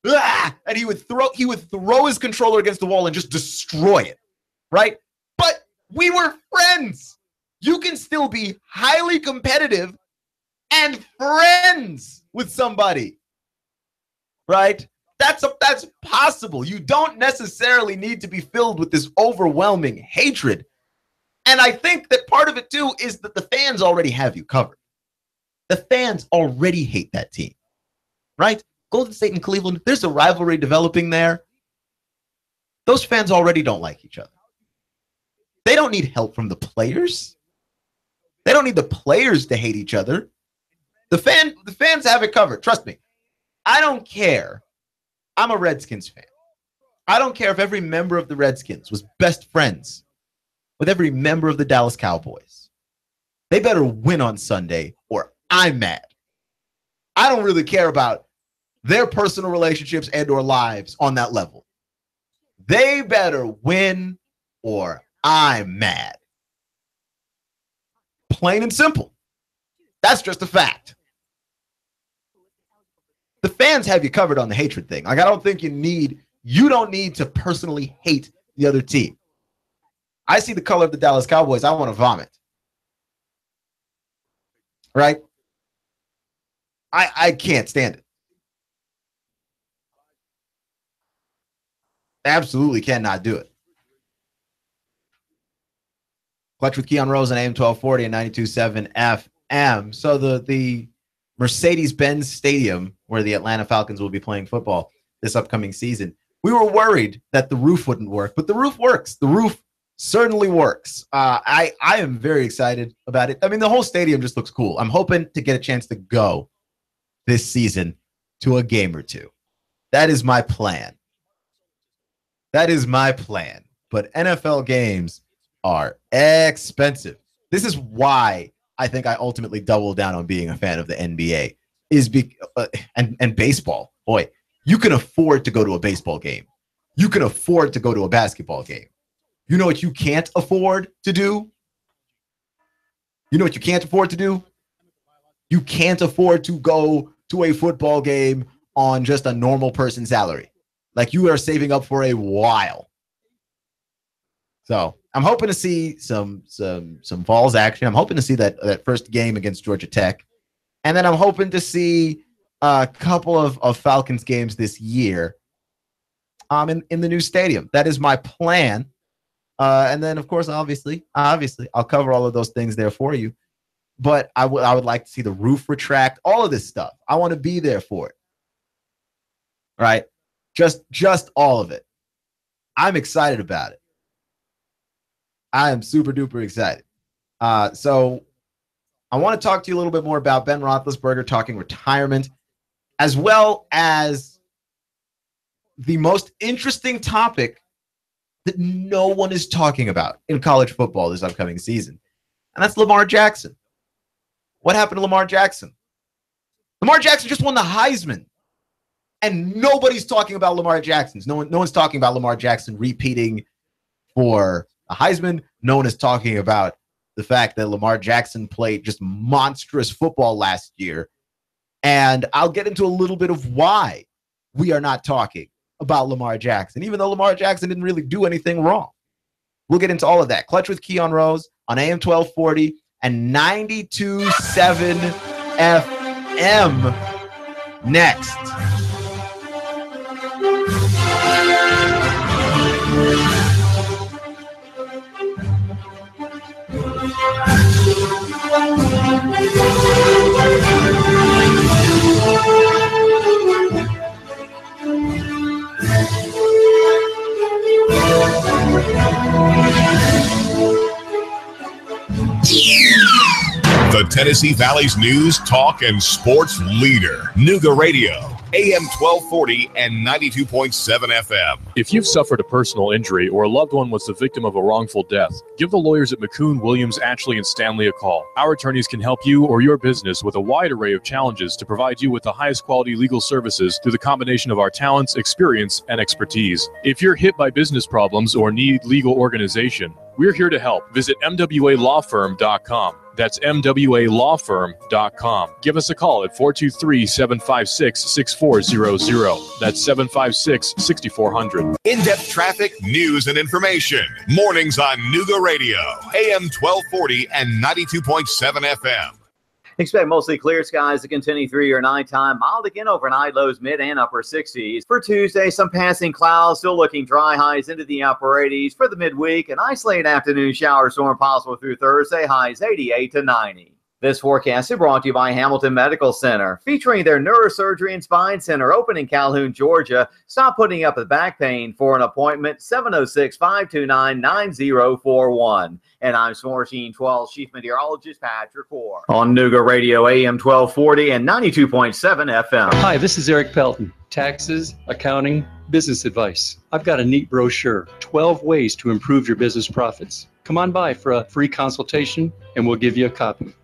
And he would throw his controller against the wall and just destroy it, right? But we were friends. You can still be highly competitive and friends with somebody, right? That's possible. You don't necessarily need to be filled with this overwhelming hatred. And I think that part of it, too, is that the fans already have you covered. The fans already hate that team, right? Golden State and Cleveland, there's a rivalry developing there. Those fans already don't like each other. They don't need help from the players. They don't need the players to hate each other. The fans have it covered. Trust me. I don't care. I'm a Redskins fan. I don't care if every member of the Redskins was best friends with every member of the Dallas Cowboys. They better win on Sunday or I'm mad. I don't really care about their personal relationships and or lives on that level. They better win or I'm mad. Plain and simple. That's just a fact. The fans have you covered on the hatred thing. Like, I don't think you don't need to personally hate the other team. I see the color of the Dallas Cowboys, I want to vomit. Right? I can't stand it. Absolutely cannot do it. Clutch with Keon Rose on AM 1240 and 92.7 FM. So the Mercedes-Benz Stadium, where the Atlanta Falcons will be playing football this upcoming season, we were worried that the roof wouldn't work, but the roof works. The roof certainly works. I am very excited about it. I mean, the whole stadium just looks cool. I'm hoping to get a chance to go this season to a game or two. That is my plan. But NFL games are expensive. This is why I think I ultimately doubled down on being a fan of the NBA and baseball. Boy, you can afford to go to a baseball game. You can afford to go to a basketball game. You know what you can't afford to do? You know what you can't afford to do? You can't afford to go to a football game on just a normal person's salary. Like, you are saving up for a while. So I'm hoping to see some Vols action. I'm hoping to see that first game against Georgia Tech. And then I'm hoping to see a couple of Falcons games this year in the new stadium. That is my plan. And then, of course, obviously, I'll cover all of those things there for you. But I would like to see the roof retract, all of this stuff. I want to be there for it. Right? Just all of it. I'm excited about it. I am super duper excited. So I want to talk to you a little bit more about Ben Roethlisberger talking retirement, as well as the most interesting topic that no one is talking about in college football this upcoming season. And that's Lamar Jackson. What happened to Lamar Jackson? Lamar Jackson just won the Heisman. And nobody's talking about Lamar Jackson. No one's talking about Lamar Jackson repeating for a Heisman. No one is talking about the fact that Lamar Jackson played just monstrous football last year. And I'll get into a little bit of why we are not talking about Lamar Jackson, even though Lamar Jackson didn't really do anything wrong. We'll get into all of that. Clutch with Keon Rose on AM 1240 and 92.7 FM next. The Tennessee Valley's news, talk, and sports leader. Nooga Radio, AM 1240 and 92.7 FM. If you've suffered a personal injury or a loved one was the victim of a wrongful death, give the lawyers at McCoon, Williams, Ashley, and Stanley a call. Our attorneys can help you or your business with a wide array of challenges to provide you with the highest quality legal services through the combination of our talents, experience, and expertise. If you're hit by business problems or need legal organization, we're here to help. Visit MWALawFirm.com. That's MWALawFirm.com. Give us a call at 423-756-6400. That's 756-6400. In-depth traffic, news, and information. Mornings on Nooga Radio, AM 1240 and 92.7 FM. Expect mostly clear skies to continue through your nighttime. Mild again overnight, lows mid and upper 60s. For Tuesday, some passing clouds, still looking dry, highs into the upper 80s. For the midweek, an isolated afternoon shower storm possible through Thursday, highs 88 to 90. This forecast is brought to you by Hamilton Medical Center, featuring their neurosurgery and spine center open in Calhoun, Georgia. Stop putting up with back pain. For an appointment, 706-529-9041. And I'm Swarm Machine 12 Chief Meteorologist Patrick Orr on Nooga Radio, AM 1240 and 92.7 FM. Hi, this is Eric Pelton. Taxes, accounting, business advice. I've got a neat brochure, 12 ways to improve your business profits. Come on by for a free consultation and we'll give you a copy.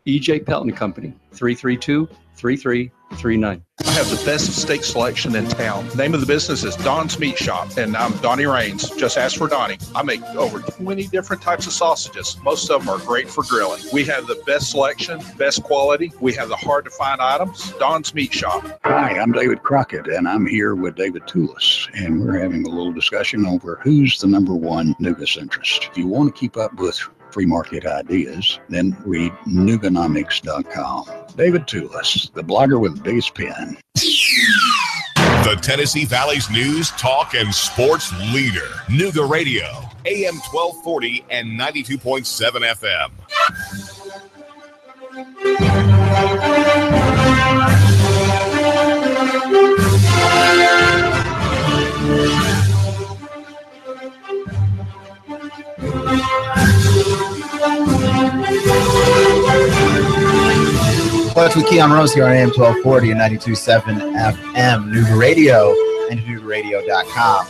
EJ Pelton Company, 332-3339. I have the best steak selection in town. Name of the business is Don's Meat Shop, and I'm Donnie Raines. Just ask for Donnie. I make over 20 different types of sausages. Most of them are great for grilling. We have the best selection, best quality. We have the hard-to-find items. Don's Meat Shop. Hi, I'm David Crockett, and I'm here with David Tulis, and we're having a little discussion over who's the number one Nooga centrist. If you want to keep up with free market ideas, then read Nooganomics.com. David Tulis, the blogger with the biggest pen. The Tennessee Valley's news, talk, and sports leader. Nooga Radio, AM 1240 and 92.7 FM. Clutch with Keon Rose here on AM 1240 and 92.7 FM, Nooga Radio, and NoogaRadio.com.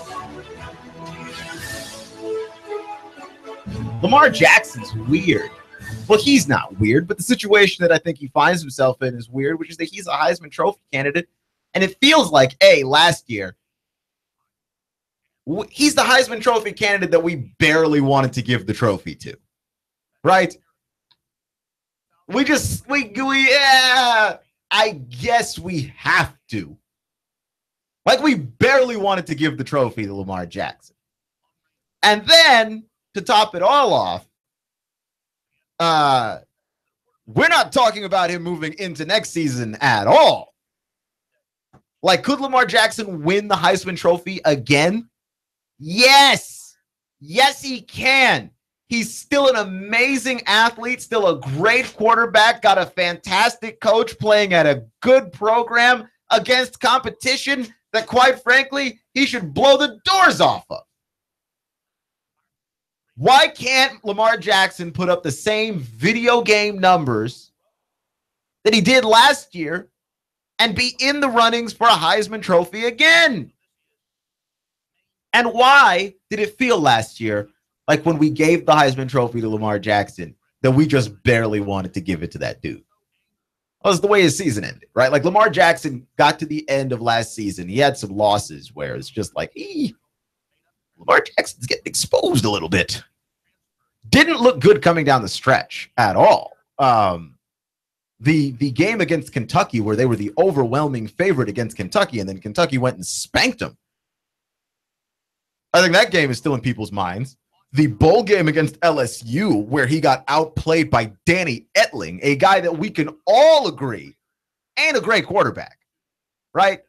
Lamar Jackson's weird. Well, he's not weird, but the situation that I think he finds himself in is weird, which is that he's a Heisman Trophy candidate, and it feels like, last year, he's the Heisman Trophy candidate that we barely wanted to give the trophy to, right? I guess we have to. Like, we barely wanted to give the trophy to Lamar Jackson. And then, to top it all off, we're not talking about him moving into next season at all. Like, could Lamar Jackson win the Heisman Trophy again? Yes. Yes, he can. He's still an amazing athlete, still a great quarterback, got a fantastic coach playing at a good program against competition that, quite frankly, he should blow the doors off of. Why can't Lamar Jackson put up the same video game numbers that he did last year and be in the runnings for a Heisman Trophy again? And why did it feel last year like when we gave the Heisman Trophy to Lamar Jackson that we just barely wanted to give it to that dude? Well, it's the way his season ended, right? Like, Lamar Jackson got to the end of last season. He had some losses where it's just like, Lamar Jackson's getting exposed a little bit. Didn't look good coming down the stretch at all. the game against Kentucky, where they were the overwhelming favorite against Kentucky, and then Kentucky went and spanked them. I think that game is still in people's minds. The bowl game against LSU, where he got outplayed by Danny Etling, a guy that we can all agree ain't a great quarterback, right?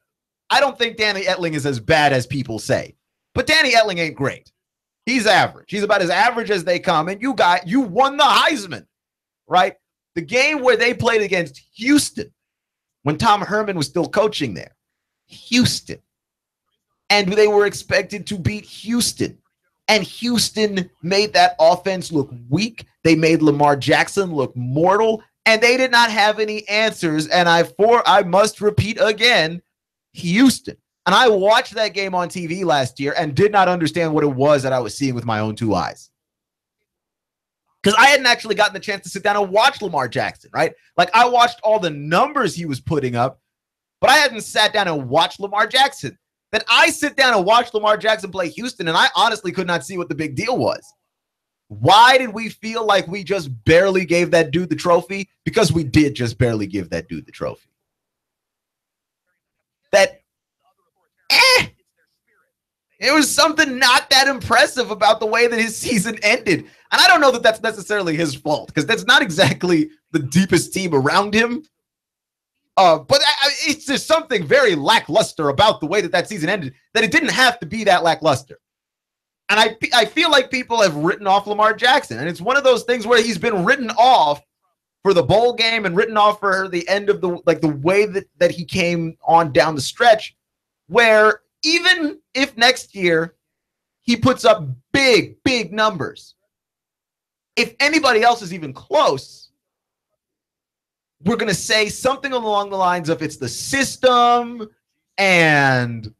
I don't think Danny Etling is as bad as people say, but Danny Etling ain't great. He's average. He's about as average as they come, and you won the Heisman, right? The game where they played against Houston when Tom Herman was still coaching there, Houston, and they were expected to beat Houston. And Houston made that offense look weak. They made Lamar Jackson look mortal, and they did not have any answers. And I must repeat again, Houston. And I watched that game on TV last year and did not understand what it was that I was seeing with my own two eyes. Because I hadn't actually gotten the chance to sit down and watch Lamar Jackson, right? Like, I watched all the numbers he was putting up, but I hadn't sat down and watched Lamar Jackson. Then I sit down and watch Lamar Jackson play Houston, and I honestly could not see what the big deal was. Why did we feel like we just barely gave that dude the trophy? Because we did just barely give that dude the trophy. It was something not that impressive about the way that his season ended. And I don't know that that's necessarily his fault, because that's not exactly the deepest team around him. But it's just something very lackluster about the way that season ended, that it didn't have to be that lackluster. And I feel like people have written off Lamar Jackson. And it's one of those things where he's been written off for the bowl game and written off for the end of the way that he came on down the stretch, where even if next year he puts up big, big numbers, if anybody else is even close, we're going to say something along the lines of it's the system and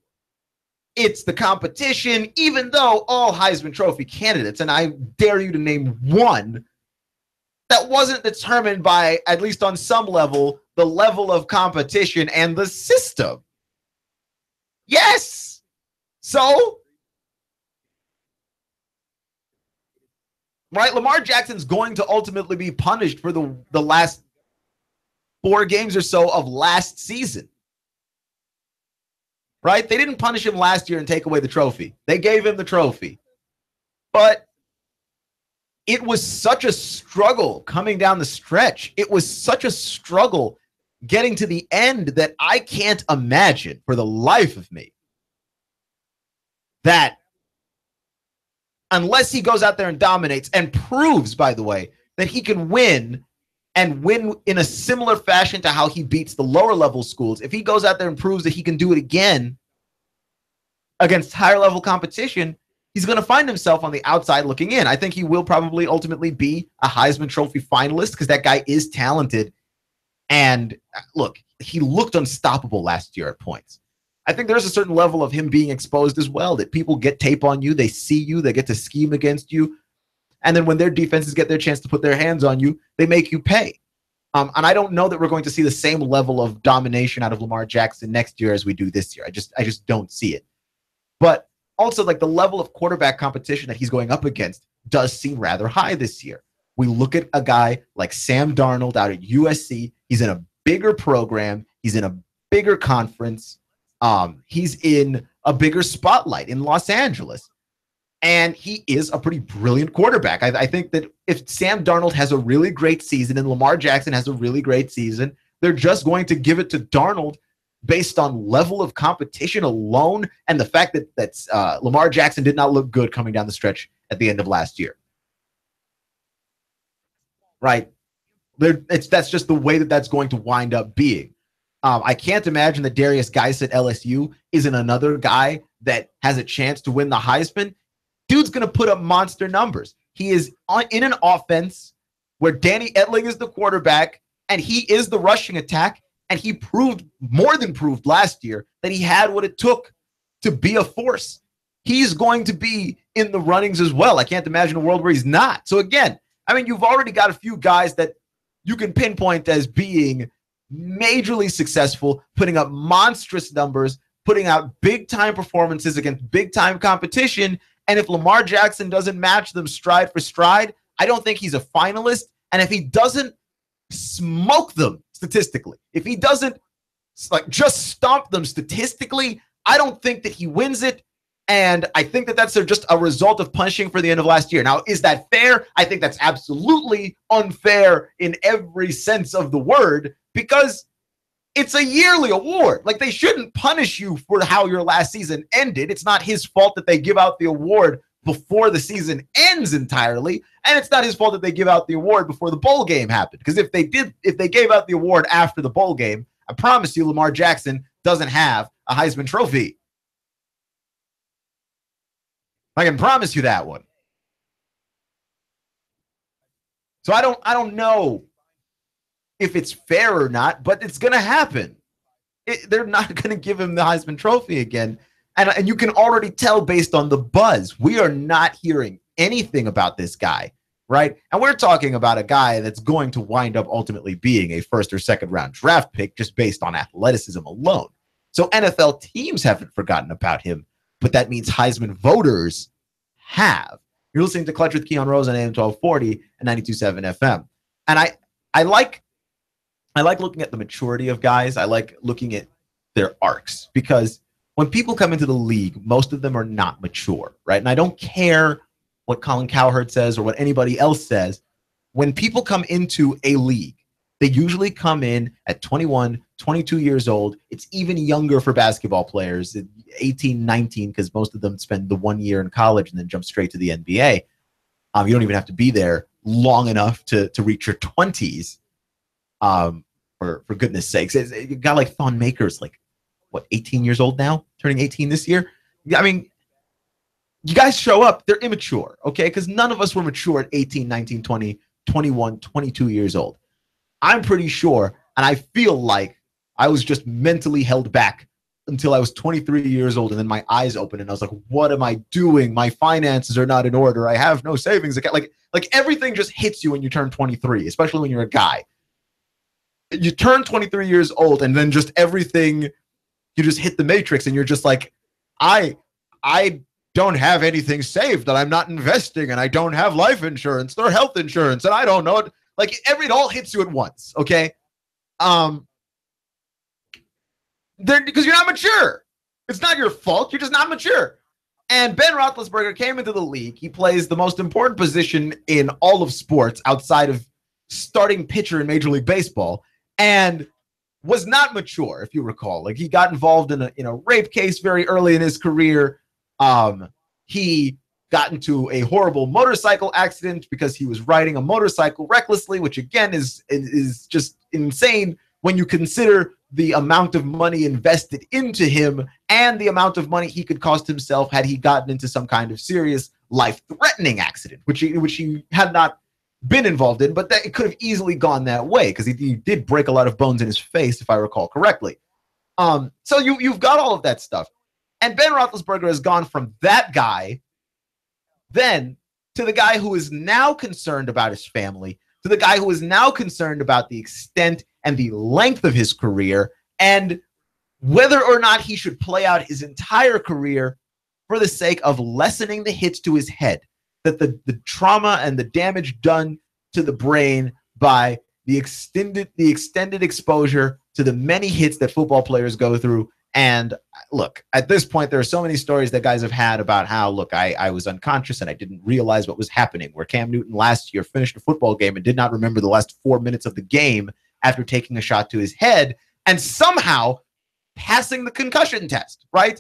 it's the competition, even though all Heisman Trophy candidates, and I dare you to name one, that wasn't determined by, at least on some level, the level of competition and the system. Yes. So, right, Lamar Jackson's going to ultimately be punished for the last 4 games or so of last season. Right? They didn't punish him last year and take away the trophy. They gave him the trophy. But it was such a struggle coming down the stretch. It was such a struggle getting to the end that I can't imagine for the life of me that unless he goes out there and dominates and proves, by the way, that he can win and win in a similar fashion to how he beats the lower level schools, if he goes out there and proves that he can do it again against higher level competition, he's going to find himself on the outside looking in. I think he will probably ultimately be a Heisman Trophy finalist because that guy is talented. And look, he looked unstoppable last year at points. I think there's a certain level of him being exposed as well, that people get tape on you, they see you, they get to scheme against you. And then when their defenses get their chance to put their hands on you, they make you pay. And I don't know that we're going to see the same level of domination out of Lamar Jackson next year as we do this year. I just don't see it. But also, like, the level of quarterback competition that he's going up against does seem rather high this year. We look at a guy like Sam Darnold out at USC. He's in a bigger program. He's in a bigger conference. He's in a bigger spotlight in Los Angeles. And he is a pretty brilliant quarterback. I think that if Sam Darnold has a really great season and Lamar Jackson has a really great season, they're just going to give it to Darnold based on level of competition alone and the fact that Lamar Jackson did not look good coming down the stretch at the end of last year. Right? That's just the way that's going to wind up being. I can't imagine that Darius Geis at LSU isn't another guy that has a chance to win the Heisman. Dude's going to put up monster numbers. He is in an offense where Danny Etling is the quarterback and he is the rushing attack. And he more than proved last year that he had what it took to be a force. He's going to be in the runnings as well. I can't imagine a world where he's not. So again, I mean, you've already got a few guys that you can pinpoint as being majorly successful, putting up monstrous numbers, putting out big-time performances against big-time competition. And if Lamar Jackson doesn't match them stride for stride, I don't think he's a finalist. And if he doesn't smoke them statistically, if he doesn't like just stomp them statistically, I don't think that he wins it. And I think that that's just a result of punishing for the end of last year. Now, is that fair? I think that's absolutely unfair in every sense of the word, because it's a yearly award. Like, they shouldn't punish you for how your last season ended. It's not his fault that they give out the award before the season ends entirely. And it's not his fault that they give out the award before the bowl game happened. Because if they gave out the award after the bowl game, I promise you Lamar Jackson doesn't have a Heisman Trophy. I can promise you that one. So I don't know if it's fair or not, but it's going to happen. They're not going to give him the Heisman Trophy again. And you can already tell based on the buzz. We are not hearing anything about this guy, right? And we're talking about a guy that's going to wind up ultimately being a first or second round draft pick just based on athleticism alone. So NFL teams haven't forgotten about him, but that means Heisman voters have. You're listening to Clutch with Keon Rose on AM 1240 and 92.7 FM. And I like looking at the maturity of guys. I like looking at their arcs, because when people come into the league, most of them are not mature, right? And I don't care what Colin Cowherd says or what anybody else says. When people come into a league, they usually come in at 21, 22 years old. It's even younger for basketball players, 18, 19, because most of them spend the 1 year in college and then jump straight to the NBA. You don't even have to be there long enough to reach your 20s. For goodness sakes. A guy like Thon Maker's like, what, 18 years old now? Turning 18 this year? I mean, you guys show up, they're immature, okay? Because none of us were mature at 18, 19, 20, 21, 22 years old. I'm pretty sure, and I feel like I was just mentally held back until I was 23 years old, and then my eyes opened, and I was like, what am I doing? My finances are not in order. I have no savings account. Like everything just hits you when you turn 23, especially when you're a guy. You turn 23 years old, and then just everything, you just hit the matrix, and you're just like, I don't have anything saved, and I'm not investing, and I don't have life insurance or health insurance, and I don't know. Like, it all hits you at once, okay? Because you're not mature. It's not your fault. You're just not mature. And Ben Roethlisberger came into the league. He plays the most important position in all of sports outside of starting pitcher in Major League Baseball, and was not mature, if you recall. Like, he got involved in a rape case very early in his career. He got into a horrible motorcycle accident because he was riding a motorcycle recklessly, which again is just insane when you consider the amount of money invested into him and the amount of money he could cost himself had he gotten into some kind of serious life-threatening accident, which he had not been involved in, but that it could have easily gone that way because he did break a lot of bones in his face, if I recall correctly. So you've got all of that stuff. And Ben Roethlisberger has gone from that guy then to the guy who is now concerned about his family, to the guy who is now concerned about the extent and the length of his career and whether or not he should play out his entire career for the sake of lessening the hits to his head, that the trauma and the damage done to the brain by the extended exposure to the many hits that football players go through. And look, at this point, there are so many stories that guys have had about how, look, I was unconscious and I didn't realize what was happening, where Cam Newton last year finished a football game and did not remember the last 4 minutes of the game after taking a shot to his head and somehow passing the concussion test, right?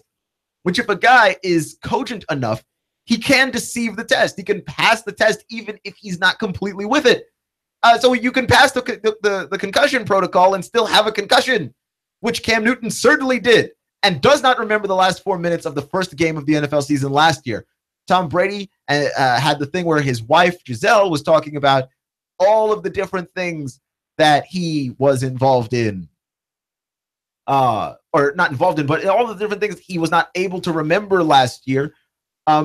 Which, if a guy is cogent enough, he can deceive the test. He can pass the test even if he's not completely with it. So you can pass the concussion protocol and still have a concussion, which Cam Newton certainly did, and does not remember the last 4 minutes of the first game of the NFL season last year. Tom Brady had the thing where his wife, Giselle, was talking about all of the different things that he was involved in. Or not involved in, but all the different things he was not able to remember last year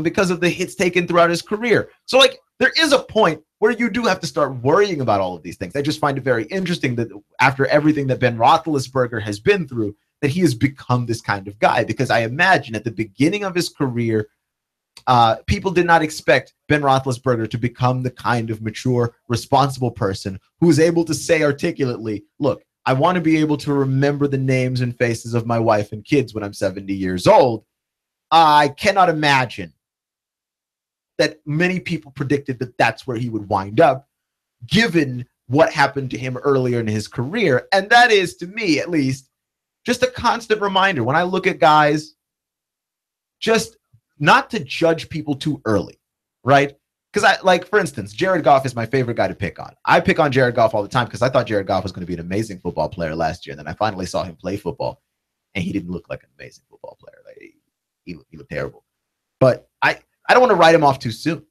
because of the hits taken throughout his career. So, like, there is a point where you do have to start worrying about all of these things. I just find it very interesting that after everything that Ben Roethlisberger has been through, that he has become this kind of guy. Because I imagine at the beginning of his career, People did not expect Ben Roethlisberger to become the kind of mature, responsible person who is able to say articulately, look, I want to be able to remember the names and faces of my wife and kids when I'm 70 years old. I cannot imagine that many people predicted that that's where he would wind up, given what happened to him earlier in his career. And that is, to me at least, just a constant reminder when I look at guys, just not to judge people too early, right? Because for instance, Jared Goff is my favorite guy to pick on. I pick on Jared Goff all the time because I thought Jared Goff was going to be an amazing football player last year. And then I finally saw him play football, and he didn't look like an amazing football player. Like, he looked terrible. But I don't want to write him off too soon.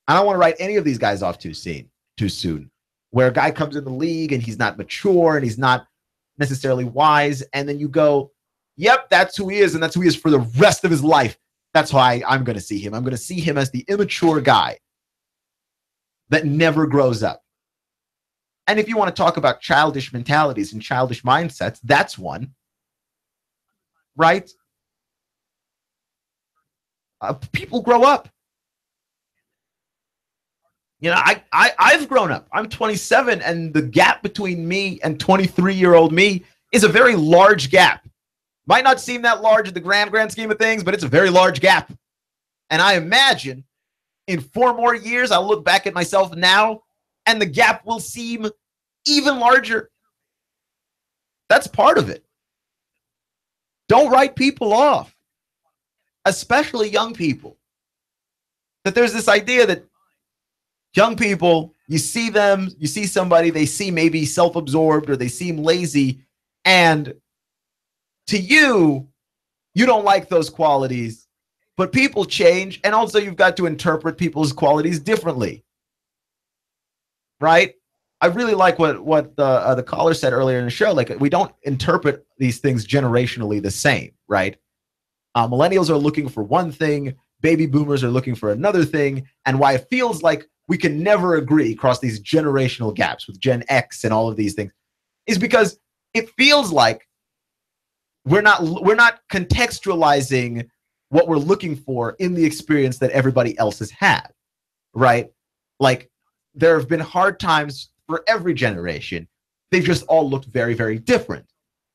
I don't want to write any of these guys off too soon, where a guy comes in the league and he's not mature and he's not necessarily wise. And then you go, yep, that's who he is. And that's who he is for the rest of his life. That's how I'm going to see him. I'm going to see him as the immature guy that never grows up. And if you want to talk about childish mentalities and childish mindsets, that's one, right? People grow up. You know, I've grown up. I'm 27, and the gap between me and 23-year-old me is a very large gap. Might not seem that large in the grand scheme of things, but it's a very large gap. And I imagine in 4 more years, I'll look back at myself now, and the gap will seem even larger. That's part of it. Don't write people off, especially young people. That there's this idea that young people, you see them, you see somebody, they seem maybe self-absorbed or they seem lazy, and to you, you don't like those qualities, but people change, and also you've got to interpret people's qualities differently, right? I really like what the caller said earlier in the show. Like, we don't interpret these things generationally the same, right? Millennials are looking for one thing, baby boomers are looking for another thing, and why it feels like we can never agree across these generational gaps with Gen X and all of these things is because it feels like we're not contextualizing what we're looking for in the experience that everybody else has had, right? Like, there have been hard times for every generation. They've just all looked very, very different.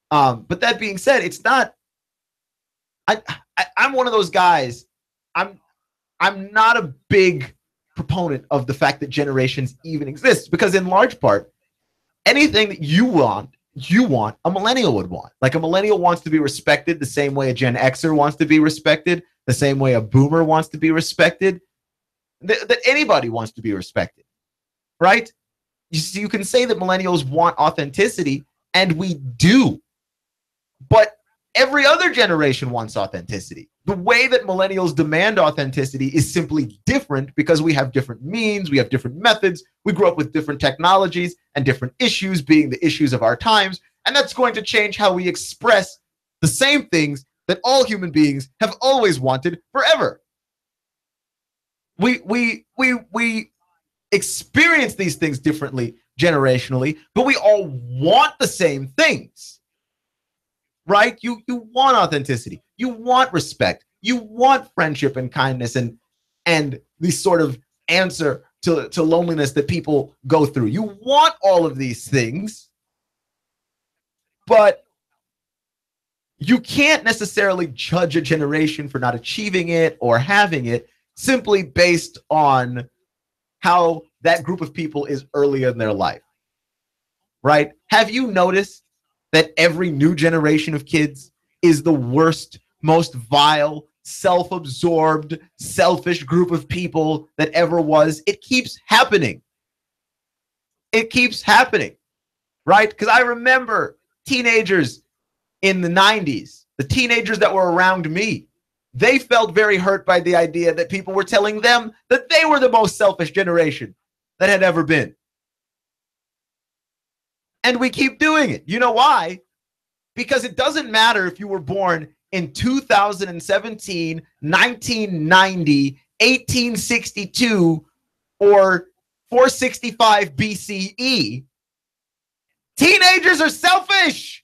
But that being said, it's not. I'm one of those guys. I'm not a big proponent of the fact that generations even exist, because in large part, anything that you want, a millennial would want. Like, a millennial wants to be respected the same way a Gen Xer wants to be respected, the same way a boomer wants to be respected, that anybody wants to be respected, right? You can say that millennials want authenticity, and we do, but every other generation wants authenticity. The way that millennials demand authenticity is simply different because we have different means, we have different methods, we grew up with different technologies and different issues being the issues of our times, and that's going to change how we express the same things that all human beings have always wanted forever. We experience these things differently generationally, but we all want the same things. Right? You want authenticity. You want respect. You want friendship and kindness and the sort of answer to loneliness that people go through. You want all of these things, but you can't necessarily judge a generation for not achieving it or having it simply based on how that group of people is earlier in their life. Right? Have you noticed that every new generation of kids is the worst, most vile, self-absorbed, selfish group of people that ever was? It keeps happening. It keeps happening, right? Because I remember teenagers in the 90s, the teenagers that were around me, they felt very hurt by the idea that people were telling them that they were the most selfish generation that had ever been. And we keep doing it. You know why? Because it doesn't matter if you were born in 2017, 1990, 1862, or 465 BCE. Teenagers are selfish.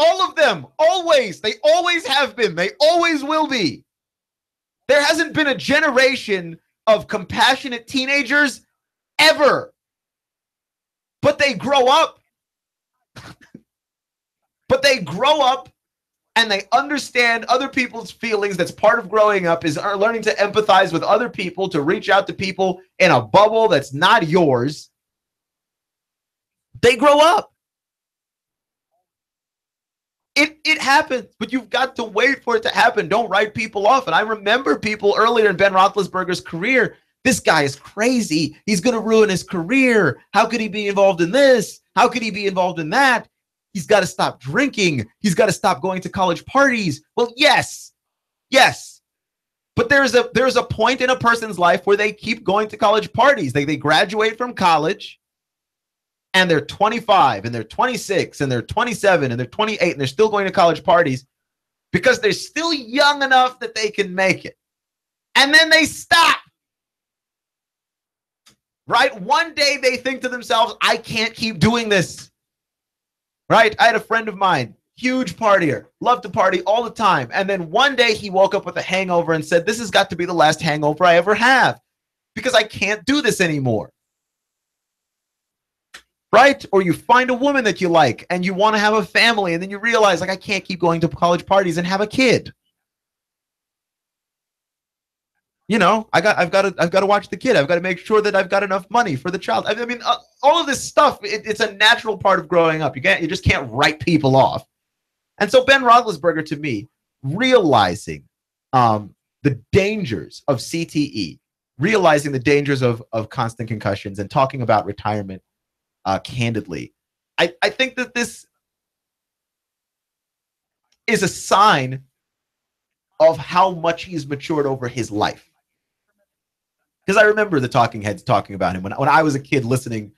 All of them. Always. They always have been. They always will be. There hasn't been a generation of compassionate teenagers ever. But they grow up. But they grow up and they understand other people's feelings. That's part of growing up, is learning to empathize with other people, to reach out to people in a bubble that's not yours. They grow up. It happens, but you've got to wait for it to happen. Don't write people off. And I remember people earlier in Ben Roethlisberger's career. This guy is crazy. He's going to ruin his career. How could he be involved in this? How could he be involved in that? He's got to stop drinking. He's got to stop going to college parties. Well, yes. But there's a point in a person's life where they keep going to college parties. They graduate from college, and they're 25, and they're 26, and they're 27, and they're 28, and they're still going to college parties because they're still young enough that they can make it. And then they stop. Right? One day they think to themselves, I can't keep doing this. Right? I had a friend of mine, huge partier, loved to party all the time. And then one day he woke up with a hangover and said, this has got to be the last hangover I ever have because I can't do this anymore. Right? Or you find a woman that you like and you want to have a family, and then you realize, like, I can't keep going to college parties and have a kid. You know, I've got to watch the kid. I've got to make sure that I've got enough money for the child. I mean, all of this stuff, it's a natural part of growing up. You just can't write people off. And so Ben Roethlisberger, to me, realizing the dangers of CTE, realizing the dangers of constant concussions, and talking about retirement candidly, I think that this is a sign of how much he's matured over his life. Because I remember the talking heads talking about him when I was a kid listening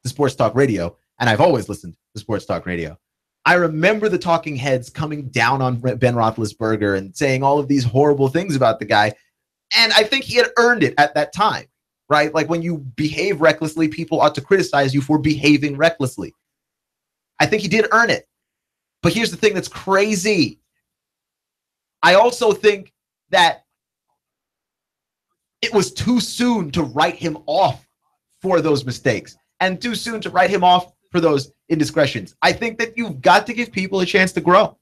to sports talk radio, and I've always listened to sports talk radio. I remember the talking heads coming down on Ben Roethlisberger and saying all of these horrible things about the guy. And I think he had earned it at that time, right? Like, when you behave recklessly, people ought to criticize you for behaving recklessly. I think he did earn it. But here's the thing that's crazy. I also think that it was too soon to write him off for those mistakes, and too soon to write him off for those indiscretions. I think that you've got to give people a chance to grow,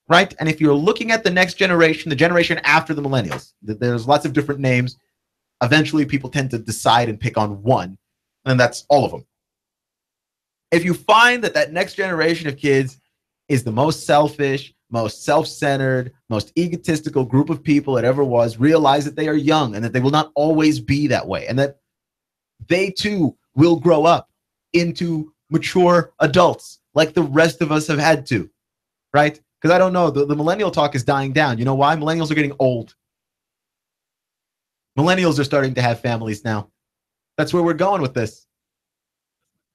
right? And if you're looking at the next generation, the generation after the millennials, there's lots of different names. Eventually, people tend to decide and pick on one, and that's all of them. If you find that next generation of kids is the most selfish, most self-centered, most egotistical group of people it ever was, realize that they are young and that they will not always be that way, and that they too will grow up into mature adults like the rest of us have had to, right? Because I don't know, the millennial talk is dying down. You know why? Millennials are getting old. Millennials are starting to have families now. That's where we're going with this.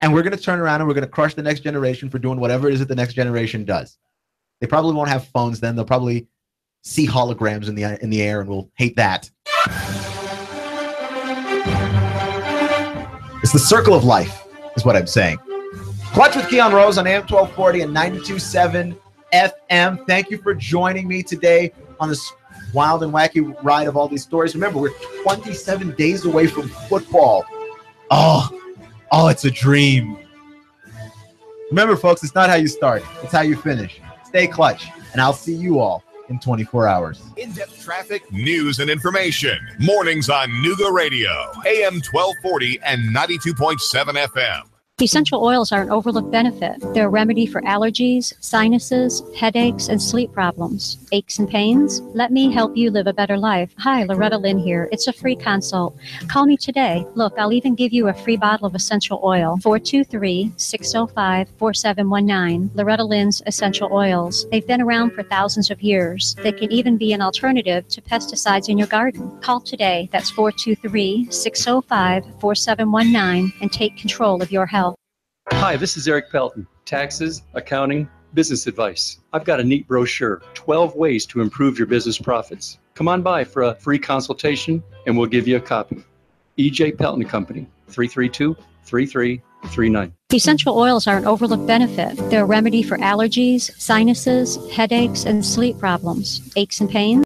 And we're going to turn around and we're going to crush the next generation for doing whatever it is that the next generation does. They probably won't have phones then. They'll probably see holograms in the air, and we'll hate that. It's the circle of life, is what I'm saying. Clutch with Keon Rose on AM 1240 and 92.7 FM. Thank you for joining me today on this wild and wacky ride of all these stories. Remember, we're 27 days away from football. Oh, it's a dream. Remember, folks, it's not how you start. It's how you finish. Stay clutch, and I'll see you all in 24 hours. In-depth traffic, news, and information. Mornings on Nooga Radio, AM 1240 and 92.7 FM. Essential oils are an overlooked benefit. They're a remedy for allergies, sinuses, headaches, and sleep problems. Aches and pains? Let me help you live a better life. Hi, Loretta Lynn here. It's a free consult. Call me today. Look, I'll even give you a free bottle of essential oil. 423-605-4719. Loretta Lynn's Essential Oils. They've been around for thousands of years. They can even be an alternative to pesticides in your garden. Call today. That's 423-605-4719 and take control of your health. Hi, this is Eric Pelton. Taxes, accounting, business advice. I've got a neat brochure, 12 ways to improve your business profits. Come on by for a free consultation and we'll give you a copy. E.J. Pelton Company, 332-3339. Essential oils are an overlooked benefit. They're a remedy for allergies, sinuses, headaches, and sleep problems. Aches and pains?